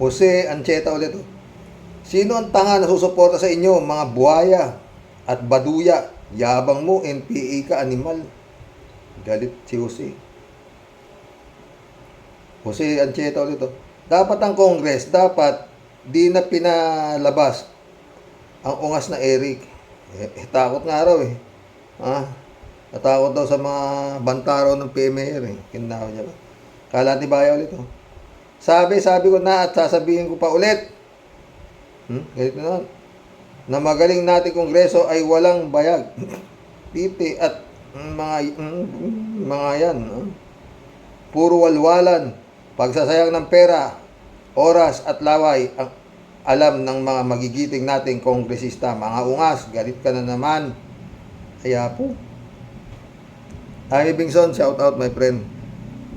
Speaker 1: Jose Ancheta ulit. Sino ang tanga na susuporta sa inyo, mga buhaya at baduya? Yabang mo, NPA ka, animal. Galit si Jose. Jose Ancheta ulit. Dapat ang Congress, di na pinalabas ang ungas na Eric. Takot nga raw natakot daw sa mga bantaro ng PMR Kinawa niya ba? Kala ni Baya ulit Sabi ko na at sasabihin ko pa ulit. Ganito na magaling natin Kongreso ay walang bayag. Titi at mga yan. Puro walwalan. Pagsasayang ng pera, oras at laway ang alam ng mga magigiting nating kongresista. Mga ungas, galit ka na naman. Kaya po. Amy Bingson, shout out my friend.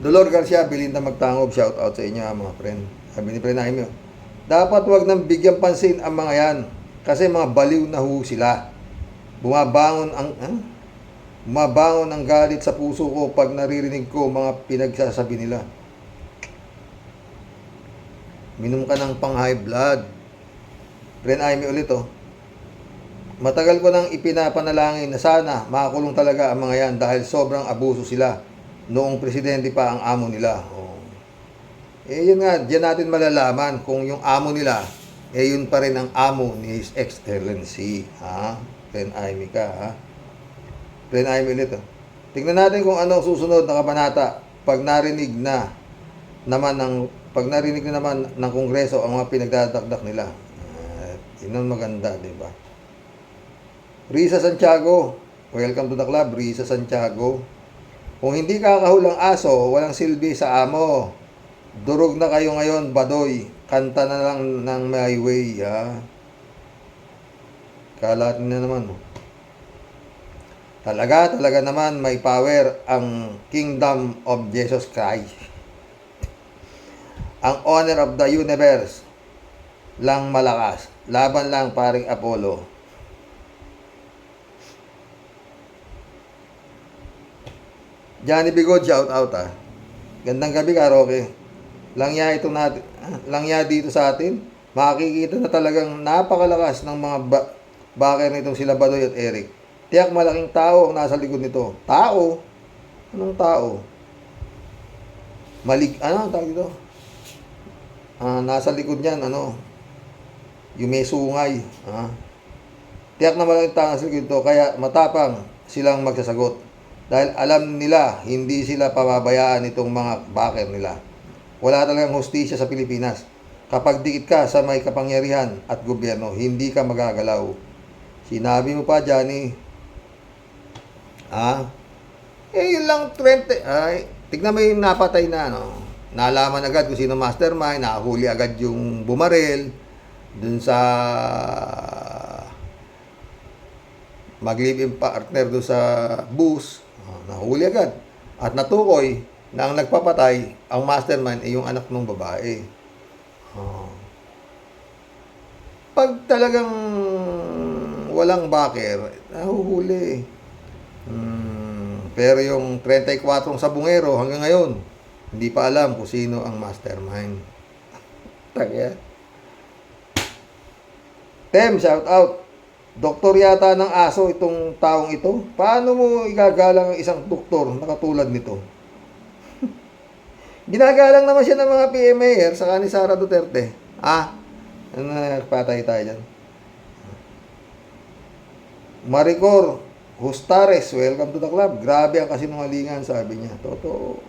Speaker 1: Dolor Garcia, Belinda Magtangob, shout out sa inyo mga friend. Sabi ni friend Amy, dapat wag nang bigyan pansin ang mga yan kasi mga baliw na sila. Bumabangon ang galit sa puso ko pag naririnig ko mga pinagsasabi nila. Minom ka ng pang high blood. Friend Amy ulit Matagal ko nang ipinapanalangin na sana makakulong talaga ang mga yan dahil sobrang abuso sila noong presidente pa ang amo nila. Yun nga, diyan natin malalaman kung yung amo nila, yun pa rin ang amo ni His Excellency. Friend Amy ka, Friend Amy ulit. Tingnan natin kung ano ang susunod na kabanata pag narinig na naman ng Kongreso ang mga pinagdadakdak nila. Yun ang maganda, di ba? Risa Santiago, welcome to the club, Risa Santiago. Kung hindi kakahulang aso, walang silbi sa amo. Durog na kayo ngayon, badoy. Kanta na lang ng my way, Kalatin na naman, Talaga naman may power ang Kingdom of Jesus Christ. Ang owner of the universe lang malakas. Laban lang paring Apollo. Johnny Bigod, shout out Gandang gabi ka, Roque. Langya dito sa atin. Makikita na talagang napakalakas ng mga backer nitong sila Badoy at Eric. Tiyak malaking tao ang nasa likod nito. Tao? Anong tao? Ano tawag dito? Nasa likod niyan, yung may sungay. Tiyak na malaking tao nasa likod nito, kaya matapang silang magsasagot. Dahil alam nila, hindi sila pababayaan itong mga backer nila. Wala talagang hustisya sa Pilipinas. Kapag dikit ka sa may kapangyarihan at gobyerno, hindi ka magagalaw. Sinabi mo pa, Johnny. Yun lang 20. Tignan mo yung napatay na, Nalaman agad kung sino mastermind, nakahuli agad yung bumarel dun sa mag-live-in partner dun sa bus. Nahuli agad. At natukoy na ang nagpapatay, ang mastermind ay yung anak ng babae. Pag talagang walang backer, nahuhuli. Pero yung 34 sabungero hanggang ngayon, hindi pa alam kung sino ang mastermind. Tagya. Tem, shout out. Doktor yata ng aso itong taong ito. Paano mo igagalang ang isang doktor na katulad nito? Ginagalang naman siya ng mga PMAer sa ni Sara Duterte. Ano na patay tayo dyan? Maricor Hustares, welcome to the club. Grabe ang kasinungalingan, sabi niya. Totoo.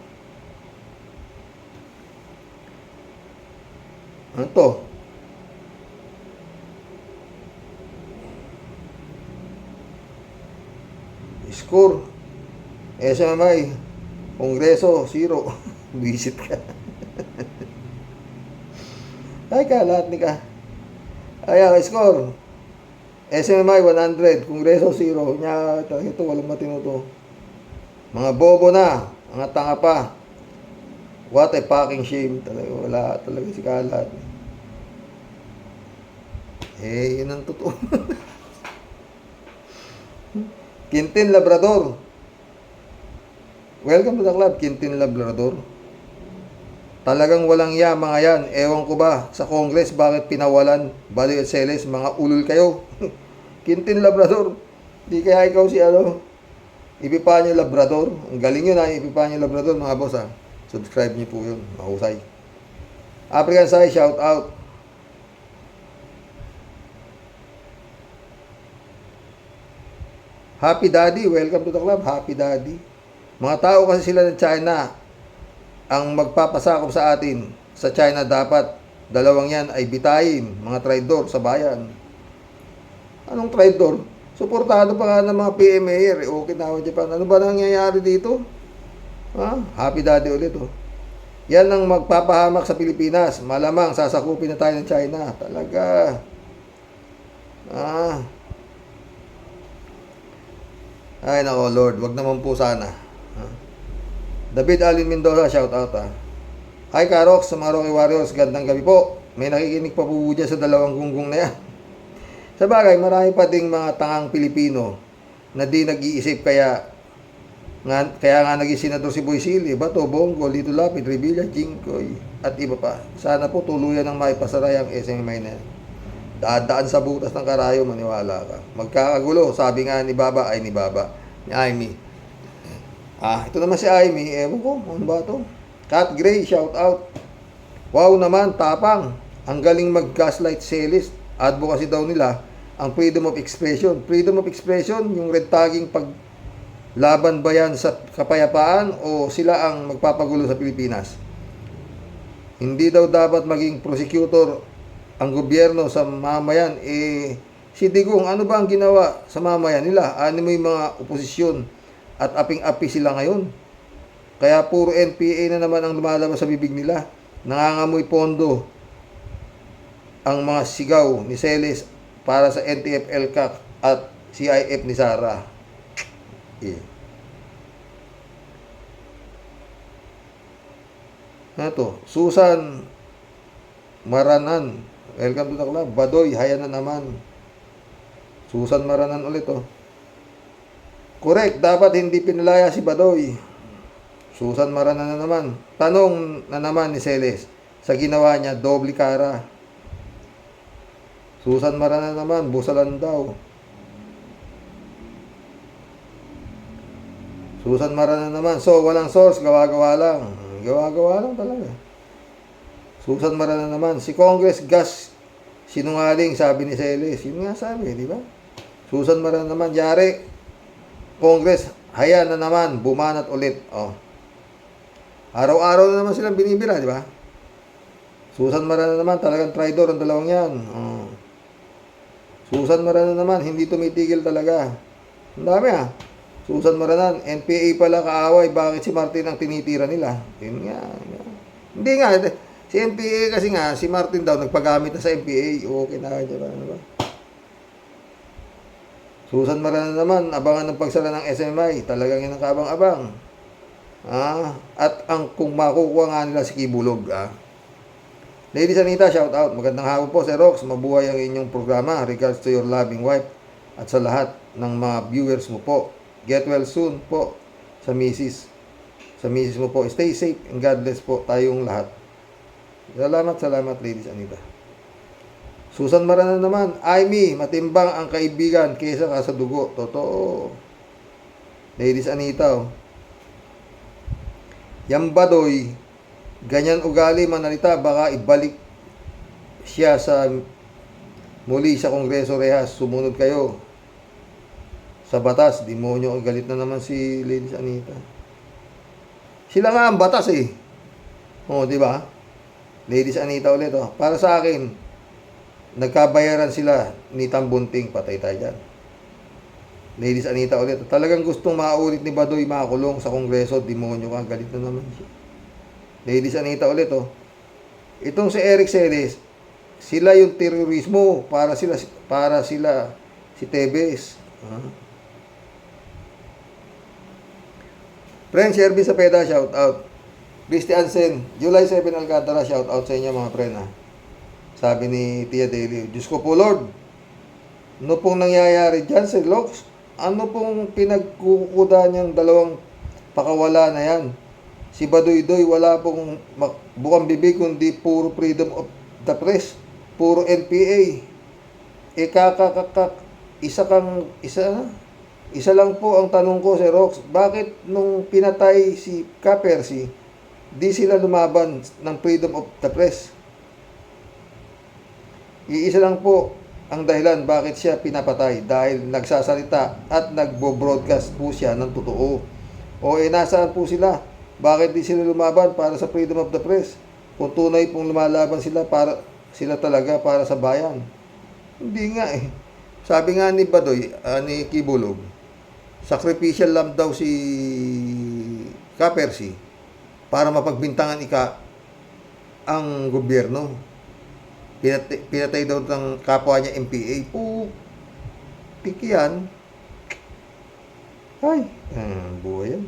Speaker 1: Ano to? Score. SMMI. Kongreso, 0. Visit ka. Ay ka, lahat ni ka. Ayan, score. SMMI 100, Kongreso 0. Nya, ito, walang matino to. Mga bobo na. Mga tanga pa. What a fucking shame. Talaga, wala talaga si Kalat. Yun ang totoo. Quintin Labrador. Welcome to the club, Quintin Labrador. Talagang walang ya mga yan. Ewan ko ba sa Congress bakit pinawalan Baloy at Celes, mga ulul kayo. Quintin Labrador. Di kaya ikaw si Epifanio Labrador. Ang galing yun Epifanio Labrador mga boss Subscribe niyo po yun. Mahusay. African Sai, shout out. Happy Daddy, welcome to the club. Happy Daddy. Mga tao kasi sila ng China ang magpapasakop sa atin. Sa China dapat dalawang yan ay bitayin, mga traidor sa bayan. Anong traidor? Suportado pa nga ng mga PMAer. Okay na ako Japan. Ano ba nangyayari dito? Happy Daddy ulit Yan ang magpapahamak sa Pilipinas. Malamang sasakupin na tayo ng China. Talaga. Ay nako Lord, wag naman po sana. David Alin Mendoza, shout out Hi Karox, sa mga Rocky Warriors, gandang gabi po. May nakikinig pa po dyan sa dalawang gunggong na yan. Sa bagay, marami pa ding mga tangang Pilipino na di nag-iisip kaya nga naging senador si Boy Sili, Bato, Bongo, Lito Lapid, Revilla, Jingkoy, at iba pa. Sana po tuluyan ng maipasaray ang SMMI na yan. Dadaan sa butas ng karayo, maniwala ka. Magkakagulo, sabi nga ni Baba, ni Aimee. Ito naman si Aimee, ewan ko, ano ba ito? Cat Gray, shout out. Wow naman, tapang. Ang galing mag-gaslight Celes. Advocacy daw nila ang freedom of expression. Freedom of expression, yung red tagging paglaban ba yan sa kapayapaan o sila ang magpapagulo sa Pilipinas? Hindi daw dapat maging prosecutor ang gobyerno sa mamayan. Si Digong, ano ba ang ginawa sa mamayan nila? Ano mo yung mga oposisyon? At aping-api sila ngayon. Kaya puro NPA na naman ang lumalabas sa bibig nila. Nangangamoy pondo ang mga sigaw ni Celes para sa NTF-ELCAC at CIF ni Sara. Ito, Susan Maranan. Welcome to the club. Badoy, haya na naman. Susan Maranan ulit Correct, dapat hindi pinalaya si Badoy. Susan Maranan na naman. Tanong na naman ni Celes, sa ginawa niya, doble kara. Susan Maranan naman, busalan daw. Susan Maranan naman, so walang source, gawa-gawa lang. Gawa-gawa lang talaga. Susan Maranan naman, si Congress gas sinungaling, sabi ni Celes. Yun nga sabi, di ba? Susan Maranan naman, yari. Congress, haya na naman, bumanat ulit. Araw-araw na naman silang binibira, di ba? Susan Maranan naman, talagang traidor ang dalawang yan. Susan Maranan naman, hindi tumitigil talaga. Ang dami Susan Maranan, NPA pala kaaway, bakit si Martin ang tinitira nila? Yun nga. Hindi nga, si NPA kasi nga, si Martin daw nagpagamit na sa NPA. Okay na kanya ba? Ano ba? Susan Maranan naman, abangan ng pagsara ng SMMI. Talagang yan ang kabang-abang. At kung makukuha nga nila si Kibulog. Lady Sanita, shout out. Magandang hapon po, Sir Rox. Mabuhay ang inyong programa. Regards to your loving wife at sa lahat ng mga viewers mo po. Get well soon po sa misis. Sa misis mo po. Stay safe and God bless po tayong lahat. Salamat, Lady Sanita. Susan Maranan naman, Aimee, matimbang ang kaibigan kaysa sa dugo. Totoo. Ladies Anita, Yang Badoy, ganyan ugali manalita, baka ibalik siya sa muli sa Kongreso Rehas, sumunod kayo sa batas. Demonyo, galit na naman si Lady Anita. Sila nga ang batas eh. O, di ba? Lady Anita ulit, oh. Para sa akin, nagkabayaran sila ni Tambunting, patay tayo dyan. Lady Anita ulit. Talagang gustong maulit ni Badoy makulong sa Kongreso. Demonyo ka, galit na naman siya. Lady Anita ulit, oh. Itong si Eric Celes, sila yung terorismo para sila si Tebes. Friend Sherby sa Peda, shout out. Christy Ansen, July 7 Alcantara, shout out sa inyo mga friend, ha. Sabi ni Tia Daily, Diyos ko po Lord, ano pong nangyayari dyan sa Lox? Ano pong pinagkukuda niyang dalawang pakawala na yan? Si Badoy-Doy, wala pong bukang bibig, kundi puro freedom of the press, puro NPA. Isa lang po ang tanong ko, Sir Rox, bakit nung pinatay si Kapersi, di sila lumaban ng freedom of the press? Iisa lang po ang dahilan bakit siya pinapatay, dahil nagsasalita at nagbo-broadcast po siya ng totoo. O nasaan po sila? Bakit di sila lumaban para sa freedom of the press? Kung tunay pong lumalaban sila, sila talaga para sa bayan. Hindi nga eh. Sabi nga ni Badoy, ni Kibulog, sacrificial lamb daw si Kapersi para mapagbintangan ang gobyerno. Pinatay daw ng kapwa niya MPA. Piki yan. Ay, buhay yan.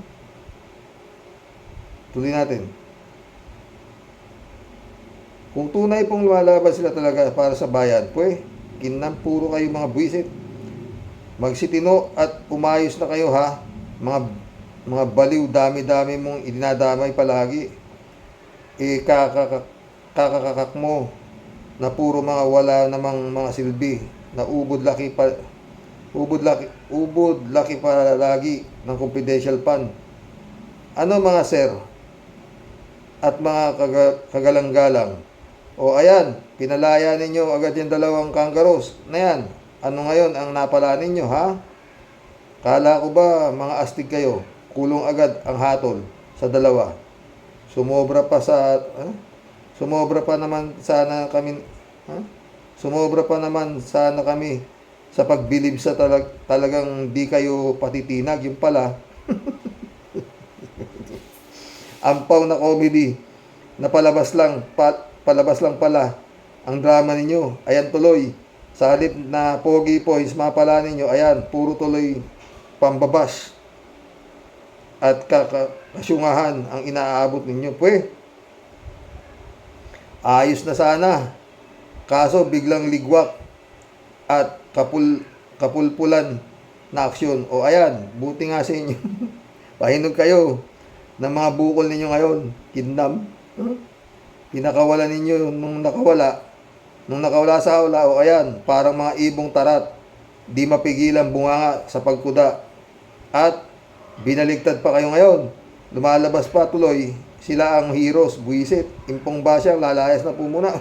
Speaker 1: Tuloy natin. Kung tunay pong lumalaban sila talaga para sa bayan, kinam puro kayo mga buwisit. Magsitino at umayos na kayo, ha. Mga baliw, dami-dami mong idinadamay palagi. Kakakakak mo na puro mga wala namang mga silbi, na ubod laki palagi ng confidential fund. Ano mga sir at mga kagalang-galang? O ayan, pinalaya ninyo agad yung dalawang kangaros na yan. Ano ngayon ang napala ninyo, ha? Kala ko ba mga astig kayo? Kulong agad ang hatol sa dalawa. Sumobra pa naman sana kami sa pagbilib sa talagang di kayo patitinag. Yung pala ampaw na comedy na palabas lang pala ang drama ninyo. Ayan tuloy, sa halip na pogi points mapala ninyo, ayan, puro tuloy pambabas at kasyungahan ang inaabot ninyo. Ayos na sana, kaso biglang ligwak at kapulpulan na aksyon. O ayan, buti nga sa inyo. Pahinog kayo ng mga bukol ninyo ngayon. Kidnam. Pinakawalan ninyo nung nakawala sa aula. O ayan, parang mga ibong tarat, di mapigilan bunganga sa pagkuda. At binaligtad pa kayo ngayon. Lumalabas pa tuloy, sila ang heroes, buwisit. Impong basyang, lalayas na po muna.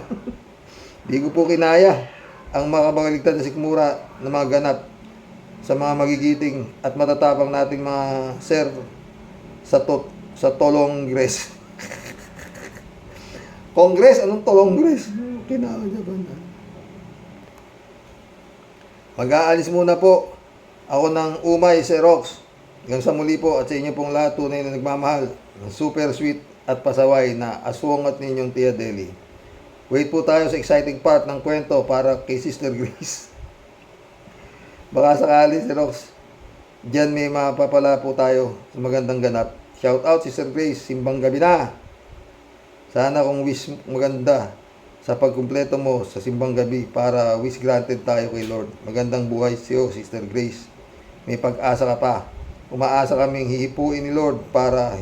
Speaker 1: Di ko po kinaya ang makapagaligtad na sikmura na mga ganap sa mga magigiting at matatapang nating mga sir sa Tolongres. Congress? Anong Tolongres? Mag-aalis muna po ako ng umay, Sir Rox. Hanggang sa muli po, at sa inyo pong lahat, tunay na nagmamahal ng super sweet at pasaway na aswang at ninyong Tia Deli. Wait po tayo sa exciting part ng kwento para kay Sister Grace. Baka sakali, Sir Rox, diyan may mapapala po tayo sa magandang ganap. Shout out, Sister Grace, simbang gabi na. Sana kung wish maganda sa pagkumpleto mo sa simbang gabi para wish granted tayo kay Lord. Magandang buhay siyo, Sister Grace. May pag-asa ka pa. Umaasa kaming hihipuin ni Lord para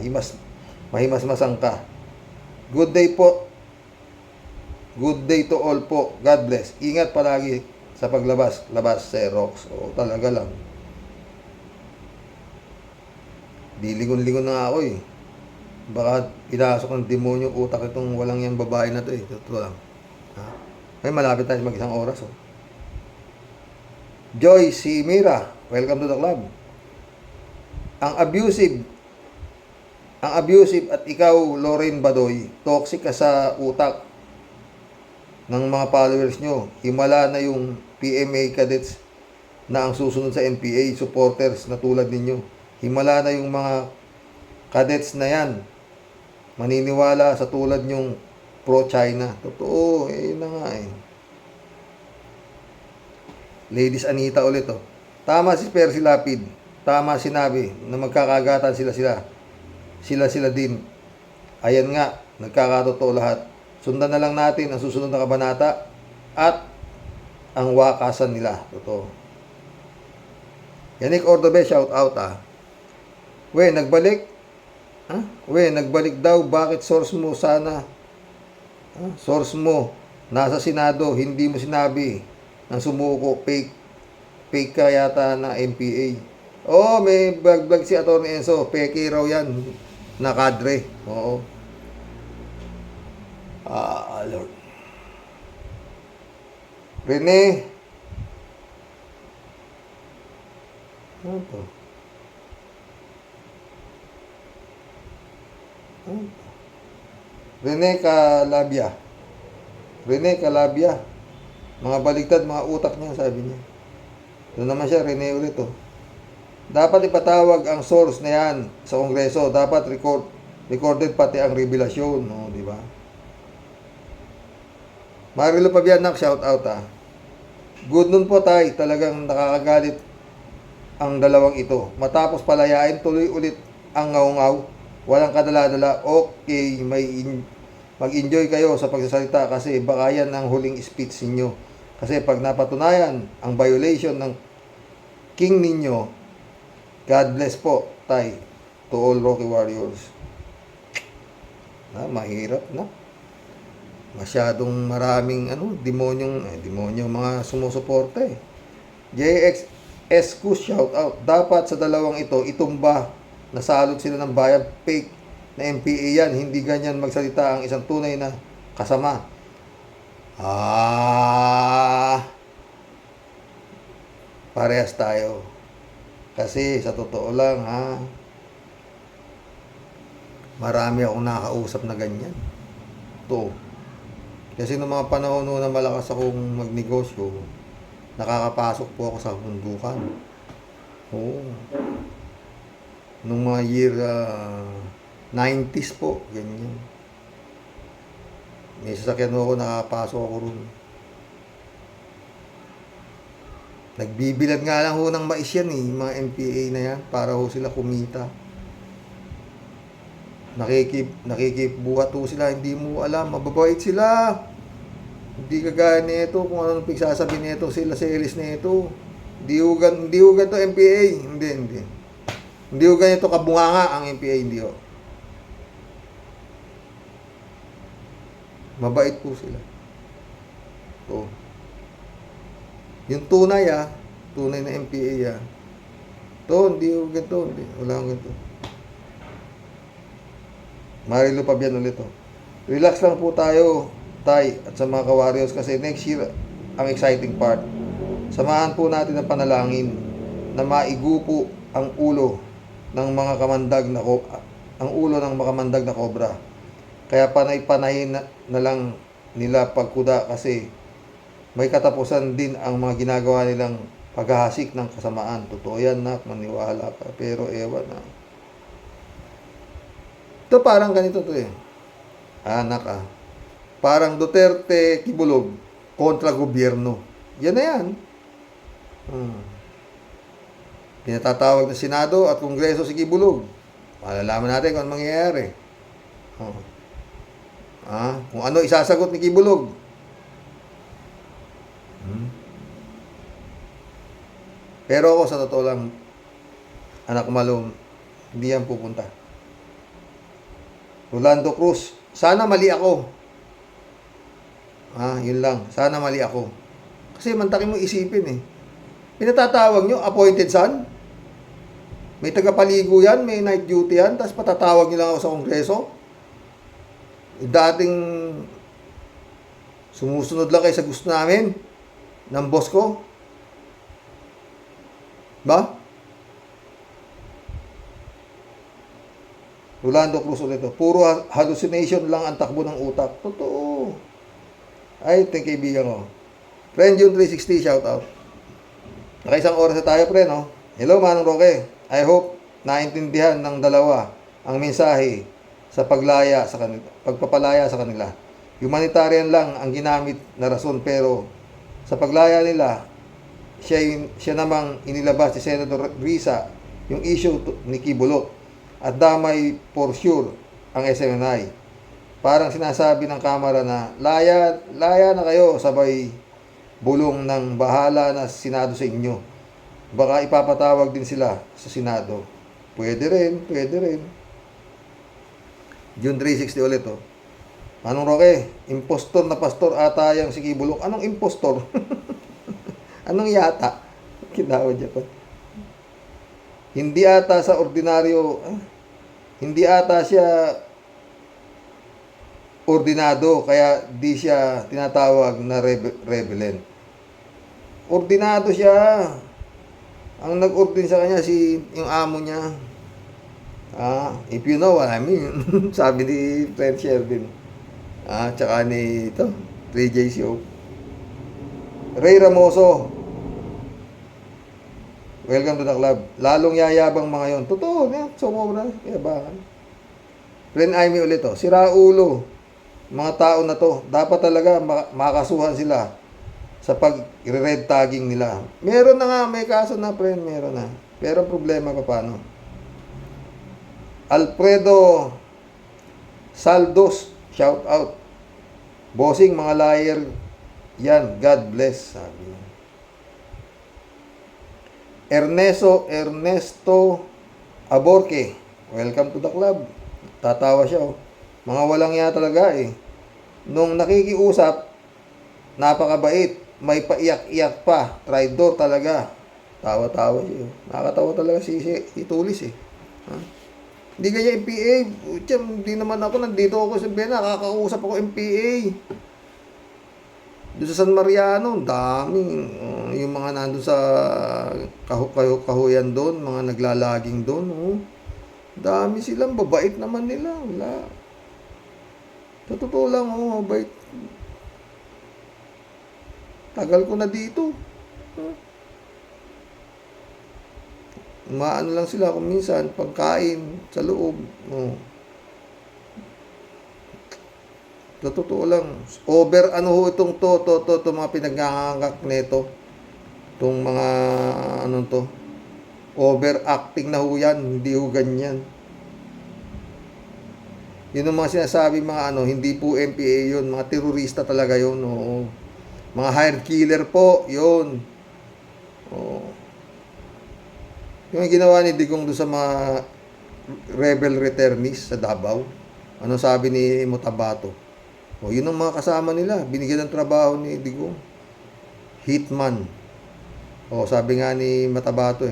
Speaker 1: mahimasmasang ka. Good day po. Good day to all po. God bless. Ingat palagi sa labas, Sir Rox. Oo, talaga lang. Dilingon-lingon na ako eh. Baka pinasok ng demonyo utak itong walang yung babae na to eh. Totoo lang. Ha? Ay, malapit tayo mag-isang oras, oh. Joy, si Mira, welcome to the club. Ang abusive at ikaw, Lorraine Badoy, toxic ka sa utak ng mga followers nyo. Himala na yung PMA cadets na ang susunod sa NPA, supporters na tulad ninyo. Himala na yung mga cadets na yan. Maniniwala sa tulad nyong pro-China. Totoo, yun na nga eh. Ladies Anita ulit, oh. Tama si Percy Lapid. Tama sinabi na magkakagatan sila din. Ayan nga, nagkakatotoo lahat. Sundan na lang natin ang susunod na kabanata at ang wakasan nila. Totoo. Yannick Ordobe, shout out, ah. We, nagbalik? We, nagbalik daw. Bakit source mo sana? Source mo, nasa Senado, hindi mo sinabi nang sumuko, fake ka yata na MPA. Oh, may vlog si Atty. Enzo, peke raw yan, na kadre. Oo. Lord. Rene. Ano to? Rene Calabia. Mga baligtad, mga utak niya, sabi niya. Doon naman siya, Rene ulit, oh. Dapat ipatawag ang source na yan sa Kongreso. Dapat recorded pati ang revelasyon, no, di ba? Marilo Pabianak, shout out, ah. Good nun po, tay. Talagang nakakagalit ang dalawang ito. Matapos palayain, tuloy ulit ang ngaw-ngaw. Walang kadala-dala. Okay, mag-enjoy kayo sa pagsasalita kasi baka yan ang huling speech ninyo. Kasi pag napatunayan ang violation ng king ninyo, God bless po, tay, to all Rocky Warriors. Mahirap na. Masyadong maraming demonyong mga sumusuporta eh. JX Escus, shout out. Dapat sa dalawang ito, itumba. Nasalot sila ng bayan. Fake na MPA yan. Hindi ganyan magsalita ang isang tunay na kasama. Parehas tayo. Kasi sa totoo lang, marami akong nakausap na ganyan. Ito. Kasi noong mga panahon na malakas akong magnegosyo, nakakapasok po ako sa bundukan. Oo. Nung mga year 90s po, ganyan. May sasakyan ako, nakakapasok ako ron. Nagbibilad nga lang ho ng mais yan eh, mga MPA na yan, para ho sila kumita. Nakikibuhat ho sila, hindi mo alam, mababait sila. Hindi kagaya nito, kung ano pagsasabi nito, sila series nito. Hindi ho ganito MPA, hindi. Hindi ho ganito kabunganga ang MPA, hindi ho. Mabait po sila. Ito. Yung tunay na MPA Ito, hindi ho ganito, hindi. Wala ho ganito. Marilo Pabian ulit, oh. Relax lang po tayo, tay, at sa mga ka-warriors kasi next year ang exciting part. Samahan po natin ang panalangin na maigupo ang ulo ng mga kamandag na kobra. Kaya panay-panahin na lang nila pagkuda kasi may katapusan din ang mga ginagawa nilang paghahasik ng kasamaan. Totoo yan, nak, maniwala ka. Pero ewan na. Ito parang ganito to eh. Anak Parang Duterte Kibulog kontra gobyerno. Yan na yan. Pinatatawag ng Senado at Kongreso si Kibulog. Malalaman natin kung ano mangyayari. Kung ano isasagot ni Kibulog. Pero ako sa totoo lang, anak malum, hindi yan pupunta. Rolando Cruz, sana mali ako. Yun lang, sana mali ako. Kasi mantakin mo isipin eh. Pinatatawag nyo, appointed son? May tagapaligo yan, may night duty yan, tapos patatawag nyo lang ako sa Kongreso? Dating Sumusunod lang kayo sa gusto namin ng boss ko. Ba? Rolando Cruz ulit. Puro hallucination lang ang takbo ng utak. Totoo. Ay, ito yung kaibigan ko. Friend June 360, shout out. Nakaisang oras na tayo, pre, no? Hello, Manong Roque. I hope naintindihan ng dalawa ang mensahe sa pagpapalaya sa kanila. Humanitarian lang ang ginamit na rason, pero sa paglaya nila, siya namang inilabas si Senator Risa yung issue ni Kibulok at damay for sure ang SMNI. Parang sinasabi ng Kamara na laya na kayo, sabay bulong ng bahala na Senado sa inyo. Baka ipapatawag din sila sa Senado. Pwede rin. June 360 ulit, oh. Manong Roque, impostor na pastor ata yung si Kibulok. Anong impostor? Anong yata? Kinawad niya pa. Hindi ata sa ordinaryo, hindi ata siya ordinado, kaya di siya tinatawag na rebellion. Ordinado siya. Ang nag-ordin sa kanya yung amo niya. If you know what I mean. Sabi ni Fred Shervin. Tsaka ni 3J Show. Ray Ramoso. Welcome to the club. Lalong yayabang mga yon. Totoo, sumobra. Yabangan. Friend Aimee ulit, si Raulo. Mga tao na to, dapat talaga makasuhan sila sa pag-red tagging nila. Meron na nga, may kaso na, friend, meron na. Pero problema pa paano? Alfredo Saldos, shout out. Bossing, mga liar yan, God bless, sabi niya. Ernesto Aborque, welcome to the club. Tatawa siya, Mga walang ya talaga eh. Nung nakikiusap, napakabait, may paiyak-iyak pa, traidor talaga. Tawa-tawa siya. Nakakatawa talaga si Tulis eh. Hindi kaya MPA. Hindi naman ako, nandito ako sa Bena, nakakausap ako MPA. Doon sa San Mariano, daming yung mga nandun sa kahuyan doon, mga naglalaging doon. Dami silang, babait naman nila. Wala. Sa totoo lang, mabait. Tagal ko na dito. Maano lang sila kung minsan, pagkain sa loob. Sa totoo lang. Itong mga pinagngangak nito. Itong mga, overacting na yan. Hindi ganyan. Yun ang mga sinasabi hindi po MPA yun, mga terorista talaga yun, mga hired killer po, yun. Yung ginawa ni Digong doon sa mga rebel returnees sa Davao, ano sabi ni Mutabato? Yun ang mga kasama nila, binigyan ng trabaho ni Digong. Hitman. Sabi nga ni Matabato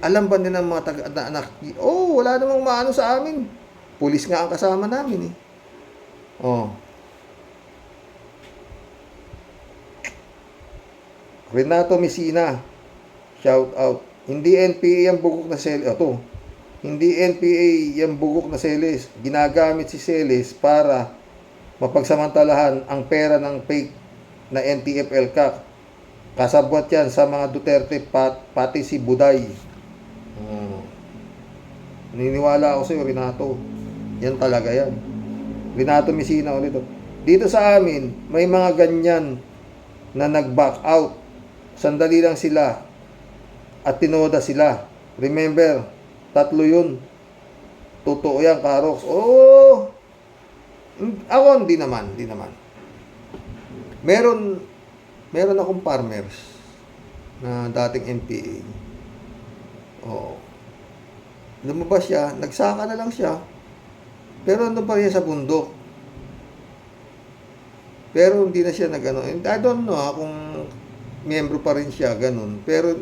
Speaker 1: alam ba nila mga taga-anak? Wala namang maano sa amin. Pulis nga ang kasama namin Renato Messina, shout out. Hindi NPA yung bugok na Celes. Hindi NPA yung bugok na Celes. Ginagamit si Celes para mapagsamantalahan ang pera ng fake na NTF-ELCAC. Kasabwat yan sa mga Duterte, pati si Buday. Naniniwala ako sa'yo, Renato. Yan talaga yan. Renato Messina ulit. Dito sa amin, may mga ganyan na nag-back out. Sandali lang sila at tinoda sila. Remember, 3 yun. Totoo yan, Karox. Ako hindi naman. Meron akong farmers na dating NPA. Lumabas siya, nagsaka na lang siya. Pero nandun pa rin sa bundok. Pero hindi na siya I don't know kung miyembro pa rin siya, ganun. Pero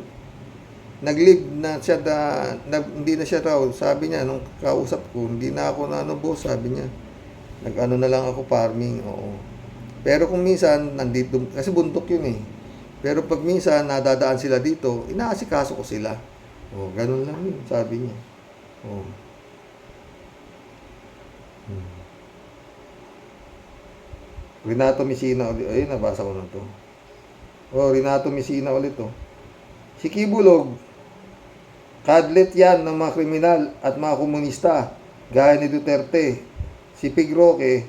Speaker 1: nag-live na siya, hindi na siya raw. Sabi niya, nung kausap ko, hindi na ako boss, sabi niya. Nag-ano na lang ako, farming, oo. Pero kung minsan, nandito, kasi bundok yun eh. Pero pag minsan, nadadaan sila dito, inaasikaso ko sila. Oh, ganun lang yun, sabi niya. Oh. Renato Messina ulit. Ayun, nabasa ko na to. Oh, Renato Messina ulit to. Si Kibulog, kadlet yan ng mga kriminal at mga komunista, gaya ni Duterte. Si Pig Roque,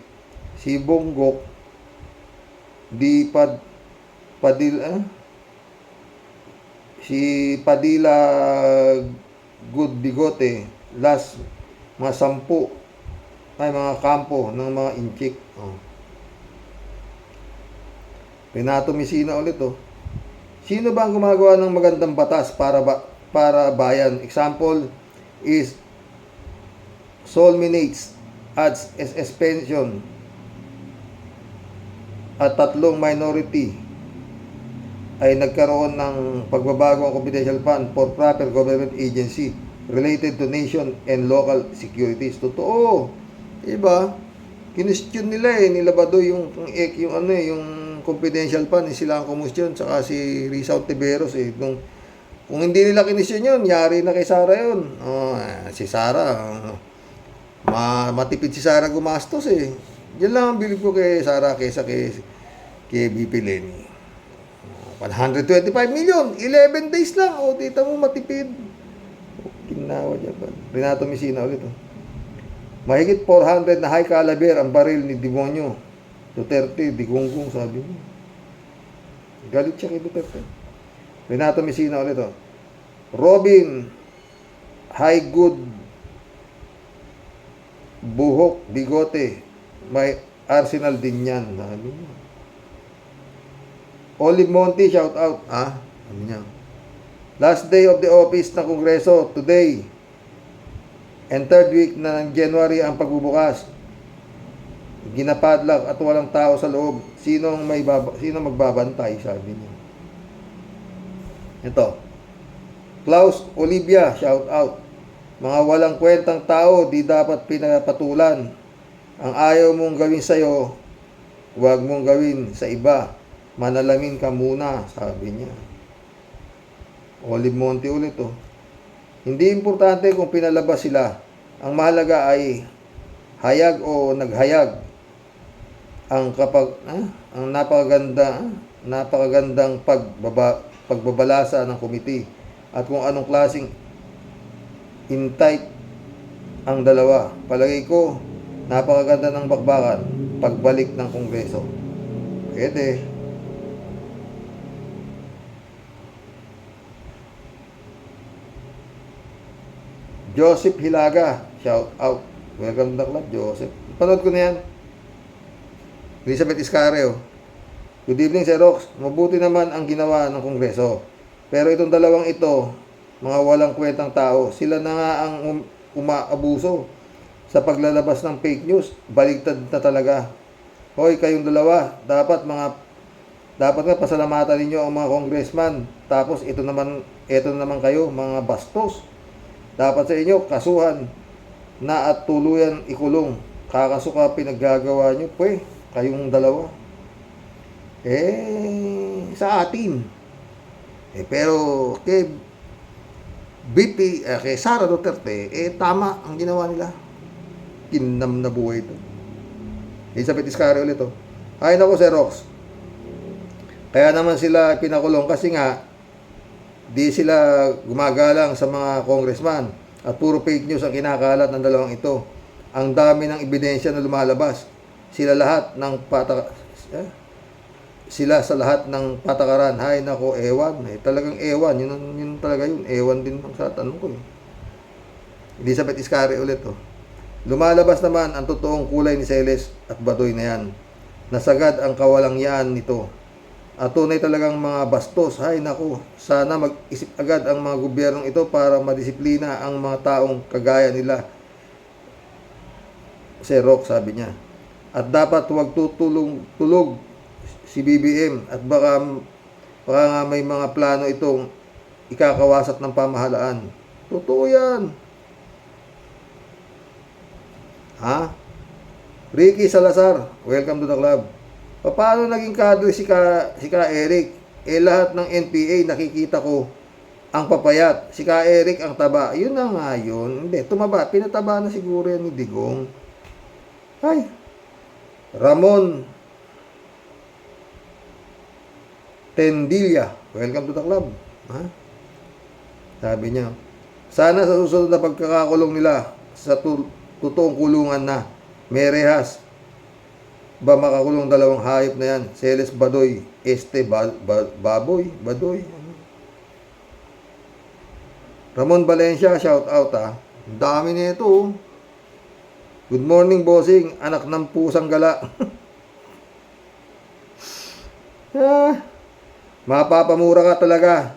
Speaker 1: si Bonggok, si Padilla Good Bigote, last mga 10 ay mga kampo ng mga inchik. Oh. Renato Messina ulit oh. Sino ba ang gumagawa ng magandang batas para bayan? Example is Solminates adds suspension at 3 minority ay nagkaroon ng pagbabago ang confidential fund for proper government agency related to nation and local securities. Totoo. Diba? Kinestyon nila eh, nila Badoy yung ano eh, yung confidential fund, sila ang kumusyon, saka si Rizal Tiberos eh. Kung hindi nila kinestyon yun, yari na kay Sara yun. Oh, si Sara, matipid si Sara gumastos eh. Yan lang ang bilib ko kay Sara kaysa kay BP Lenny. 125 million, 11 days lang. O, tita mo, matipid. Kinawa dyan ba? Renato Messina ulit. Oh. Mahigit 400 na high caliber ang baril ni Demonyo. Duterte, Digonggung, sabi niya. Galit siya kay Duterte. Renato Messina ulit. Oh. Robin, high good, buhok, bigote. May arsenal din yan. Sabi niya. Olive Monte, shout out. Sabi niya. Last day of the office ng Kongreso, today. And third week na ng January ang pagbubukas. Ginapadlock at walang tao sa loob. Sino magbabantay, sabi niya. Ito. Klaus Olivia, shout out. Mga walang kwentang tao, di dapat pinapatulan. Ang ayaw mong gawin sa'yo, huwag mong gawin sa iba. Manalamin ka muna, sabi niya. Olive Monte ulit oh. Hindi importante kung pinalabas sila. Ang mahalaga ay hayag o naghayag. Ang napakagandang pagbabalasa ng komite at kung anong klaseng insight ang dalawa. Palagay ko, napakaganda ng bakbakan pagbalik ng Kongreso. Pwede. Joseph Hilaga, shout out. Welcome to the club, Joseph. Panood ko na yan. Elizabeth Iscareo. Good evening, Sir Rox. Mabuti naman ang ginawa ng Kongreso. Pero itong dalawang ito, mga walang kwentang tao, sila na nga ang umaabuso sa paglalabas ng fake news. Baligtad na talaga. Hoy, kayong dalawa, dapat nga pasalamatan ninyo ang mga congressman. Tapos ito naman kayo, mga bastos. Dapat sa inyo, kasuhan na at tuluyan ikulong. Kakasuka pinaggagawa nyo, kayong dalawa. Sa atin. Pero, kay Sara Duterte, tama ang ginawa nila. Kinam na buhay ito. Elizabeth Iscareo ulit, oh. Ay, nako, Sir Rox. Kaya naman sila pinakulong kasi nga, di sila gumagalang sa mga congressman at puro fake news ang kinakalat ng dalawang ito. Ang dami ng ebidensya na lumalabas. Sila sa lahat ng patakaran. Hay nako, ewan. Talagang ewan. Yun talaga yun. Ewan din sa tanong ko. Elizabeth Iscareo ulit. Oh. Lumalabas naman ang totoong kulay ni Celes at Badoy na yan. Nasagad ang kawalangyaan nito. At tunay talagang mga bastos. Hay nako, sana mag-isip agad ang mga gobyernong ito para madisiplina ang mga taong kagaya nila. Sir Rock, sabi niya. At dapat huwag tulog si BBM at baka nga may mga plano itong ikakawasat ng pamahalaan. Totoo yan. Ricky Salazar, welcome to the club. Paano naging kadre si Ka Eric? Lahat ng NPA nakikita ko ang papayat. Si Ka Eric ang taba. Yun na nga yun. Hindi, tumaba. Pinataba na siguro yan ni Digong. Ay. Ramon Tendilla, welcome to the club. Ha? Sabi niya, sana sa susunod na pagkakakulong nila sa totoong kulungan na may rehas ba makakulong dalawang hayop na yan, Celes Badoy, Badoy. Ramon Valencia, shout out ha. Ang dami nito. Oh. Good morning, bossing. Anak ng pusang gala. Mapapamura ka talaga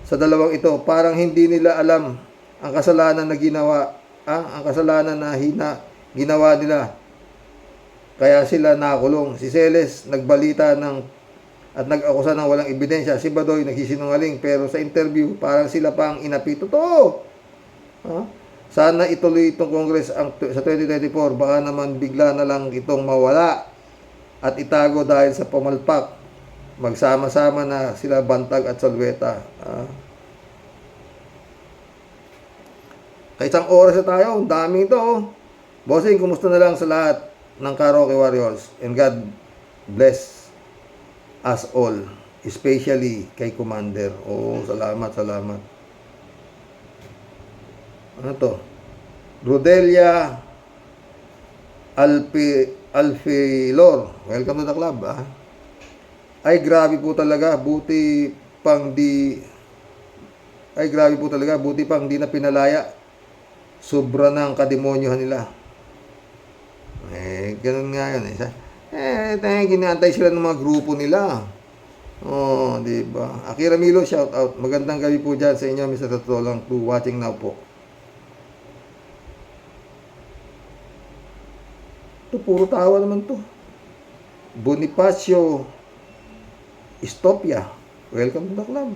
Speaker 1: sa dalawang ito. Parang hindi nila alam ang kasalanan na ginawa. Ang kasalanan na ginawa nila. Kaya sila nakulong. Si Celes nagbalita at nag-akusa ng walang ebidensya. Si Badoy nagsisinungaling. Pero sa interview, parang sila pa ang inapi. Totoo! Sana ituloy itong Congress sa 2024. Baka naman bigla na lang itong mawala at itago dahil sa pumalpak. Magsama-sama na sila Bantag at Salweta. Isang oras na tayo. Ang daming ito. Bossing, kumusta na lang sa lahat ng Karaoke Warriors. And God bless us all. Especially kay Commander. Salamat. Ano to? Rodelia Alfilor. Welcome to the club. Ay, grabe po talaga. Buti pang di na pinalaya. Sobra ng kademonyohan nila. Ganun nga yun. Ginaantay sila ng mga grupo nila. Diba? Akira Milo, shout out. Magandang gabi po dyan sa inyo, Mr. Tatolang 2, watching now po. Ito, puro tawa naman to. Bonifacio Istopia, welcome to the club.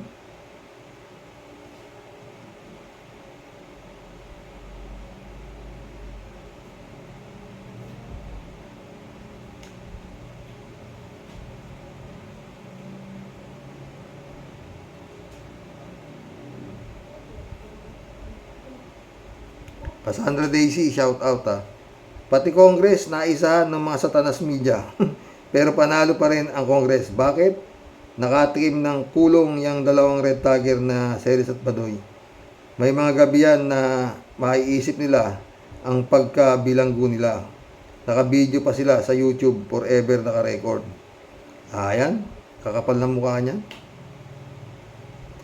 Speaker 1: Cassandra Daisy, shout out ha. Pati Congress, naisahan ng mga satanas media. Pero panalo pa rin ang Congress. Bakit? Nakatikim ng kulong yung dalawang red tagger na Celes at Badoy. May mga gabi yan na maiisip nila ang pagkabilanggo nila. Naka-video pa sila sa YouTube, forever naka-record. Ayan, kakapal ng mukha niya.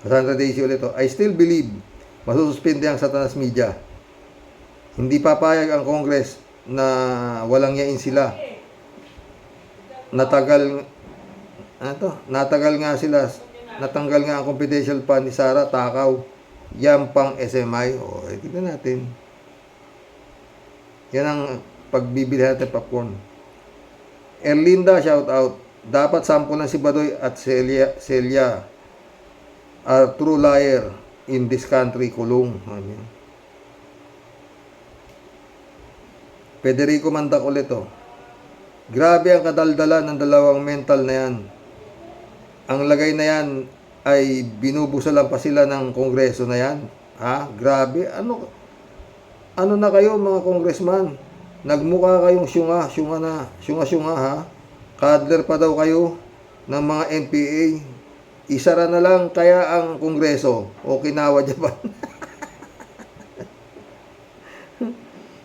Speaker 1: Cassandra Daisy ulit to. I still believe masususpinde ang satanas media. Hindi papayag ang Congress na walang yain sila. Natanggal nga sila. Natanggal nga ang confidential fund ni Sara Takaw. Yan pang SMI. Tignan natin. Yan ang pagbibili natin popcorn. Erlinda, shout out. Dapat sampulan si Badoy at Celia are true liar in this country. Kulong. Federico Mandak ulit to. Grabe ang kadaldalan ng dalawang mental na yan. Ang lagay na yan ay binubusalan pa sila ng kongreso na yan. Grabe. Ano na kayo mga congressman? Nagmukha kayong syunga ha. Cuddler pa daw kayo ng mga NPA. Isara na lang kaya ang kongreso. Okinawa, Japan.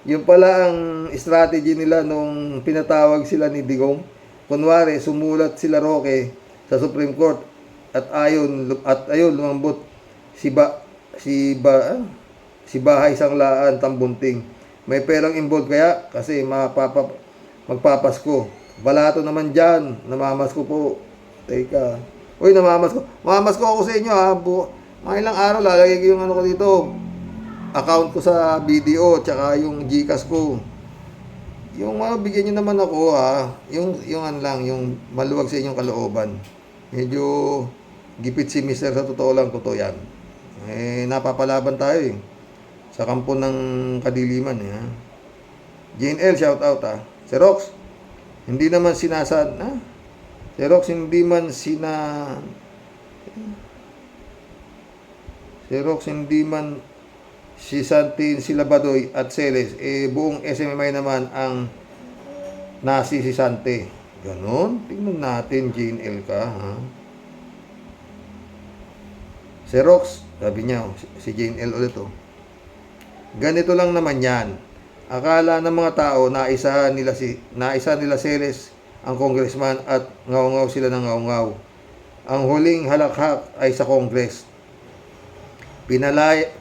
Speaker 1: Yung pala ang strategy nila nung pinatawag sila ni Digong. Kunwari, sumulat sila Roque sa Supreme Court at ayun lumambot si Bahay Sanglaan Tambunting. May perang involved kaya kasi magpapasko. Balato naman dyan. Namamasko po. Teka. Uy, namamasko. Mamamasko ako sa inyo ha. Mga ilang araw lalagay ko yung ano ko dito. Account ko sa video tsaka yung GCash ko. Yung bigyan niyo naman ako ha. Yung yung maluwag sa inyong kalooban. Medyo gipit si Mr. Sa totoo lang, totoo yan. Napapalaban tayo sa kampo ng kadiliman. Jane L, shout out ha. Xerox, hindi naman Xerox, hindi man si Santin, sila Badoy at Celes, buong SMMI naman ang nasisisante. Ganon? Tingnan natin, Jane L ka, ha? Xerox, sabi niya, si Jane L ulit, oh. Ganito lang naman yan. Akala ng mga tao na isa nila Celes ang congressman at ngaw-ngaw sila ng ngaw-ngaw. Ang huling halakhak ay sa Congress. Pinalaya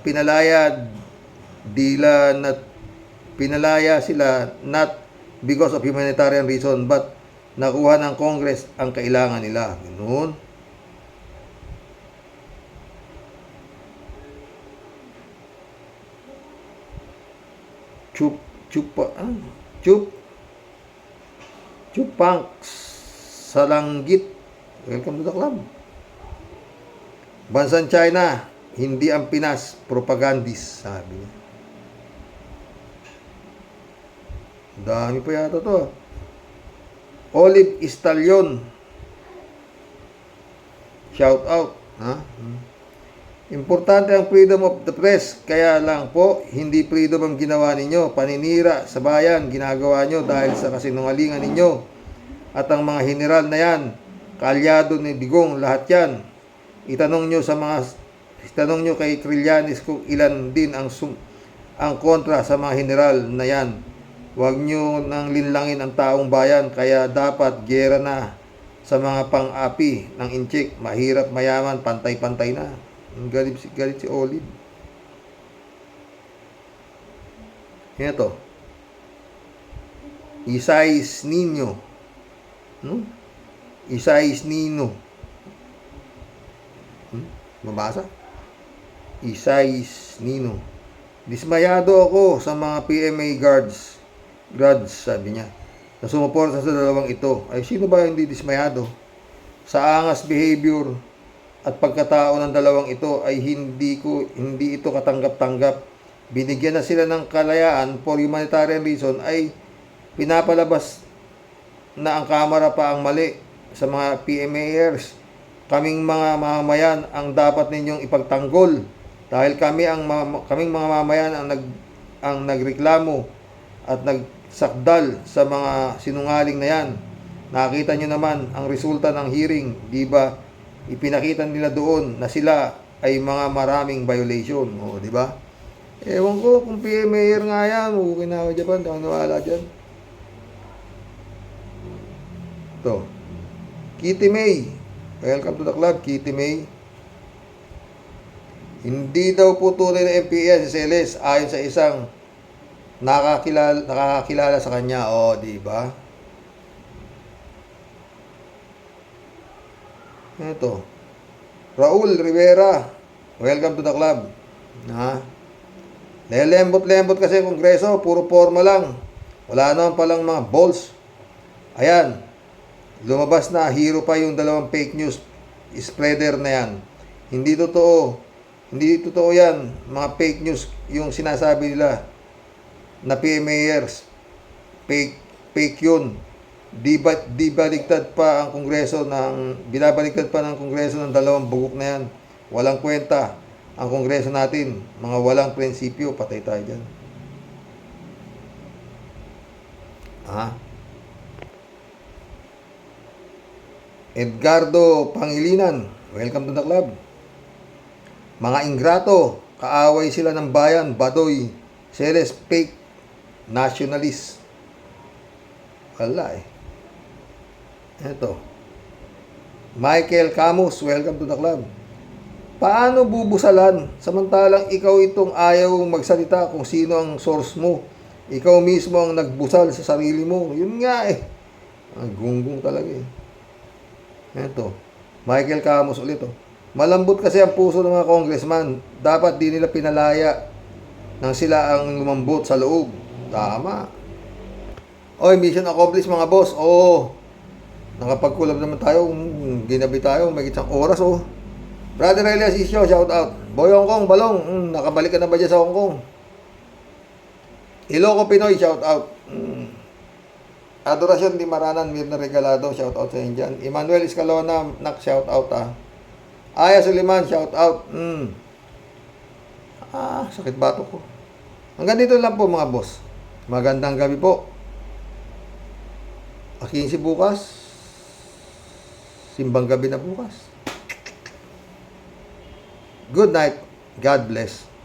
Speaker 1: sila not because of humanitarian reason but nakuha ng Congress ang kailangan nila. Ganun. Chupanks Salanggit. Welcome to the club. Bansang China, hindi ang Pinas propagandist, sabi niya. Dami pa yata to. Olive Istalyon. Shout out. Ha? Importante ang freedom of the press. Kaya lang po, hindi freedom ang ginawa ninyo. Paninira sa bayan, ginagawa nyo dahil sa kasinungalingan ninyo. At ang mga general na yan, kaalyado ni Digong, lahat yan. Itanong nyo kay Trillanes kung ilan din ang kontra sa mga general na yan. Huwag nyo nang linlangin ang taong bayan, kaya dapat gera na sa mga pang-api ng inchik. Mahirap mayaman, pantay-pantay na. Galit si Olive. Ito. Isais Nino. Isais Nino. Mabasa? Isais Nino. Dismayado ako sa mga PMA guards, sabi niya, na sumuporta sa dalawang ito. Ay, sino ba hindi dismayado? Sa angas behavior at pagkatao ng dalawang ito ay hindi ito katanggap-tanggap. Binigyan na sila ng kalayaan for humanitarian reason ay pinapalabas na ang kamera pa ang mali sa mga PMAers. Kaming mga mamamayan ang dapat ninyong ipagtanggol dahil kaming mga mamamayan ang nagreklamo at nagsakdal sa mga sinungaling na yan. Nakita nyo naman ang resulta ng hearing, di ba? Ipinakita nila doon na sila ay mga maraming violation. O, di ba? Ewan ko kung PMAer nga yan. Okay na ako Japan. Ako nawala dyan. Ito. Kitty May. Welcome to the club, Kitty May. Hindi daw po tunay na MPS si Celes ayon sa isang nakakakilala sa kanya. O, di ba? Ito. Raul Rivera. Welcome to the club. Lembot-lembot kasi kongreso. Puro forma lang. Wala naman palang mga balls. Ayan. Lumabas na. Hero pa yung dalawang fake news spreader na yan. Hindi totoo. Hindi totoo yan. Mga fake news yung sinasabi nila na PMAers. Fake yun. Binabaligtad pa ng kongreso ng dalawang bugok na yan. Walang kwenta ang kongreso natin. Mga walang prinsipyo, patay tayo dyan. Edgardo Pangilinan, welcome to the club. Mga ingrato, kaaway sila ng bayan, Badoy, Celes, fake nationalist. Wala Ito. Michael Camus, welcome to the club. Paano bubusalan samantalang ikaw itong ayaw magsalita kung sino ang source mo? Ikaw mismo ang nagbusal sa sarili mo. Yun nga Ang gunggong talaga Ito. Michael Camus ulit Malambot kasi ang puso ng mga congressman. Dapat di nila pinalaya nang sila ang lumambot sa loob. Tama. Oy, mission accomplished mga boss. Oo. Nakapag-collab naman tayo, ginabi tayo, may isang oras Brother Elias Isyo, shout out. Boy Hong Kong, Balong, nakabalik ka na ba dyan sa Hong Kong? Ilocos Pinoy, shout out. Adorasyon Di Maranan, Mirna Regalado, shout out sa inyo dyan. Emmanuel Escalona, nak shout out ah. Aya Suliman, shout out. Sakit bato ko. Hanggang dito lang po mga boss. Magandang gabi po. 15 bukas. Simbang gabi na bukas. Good night. God bless.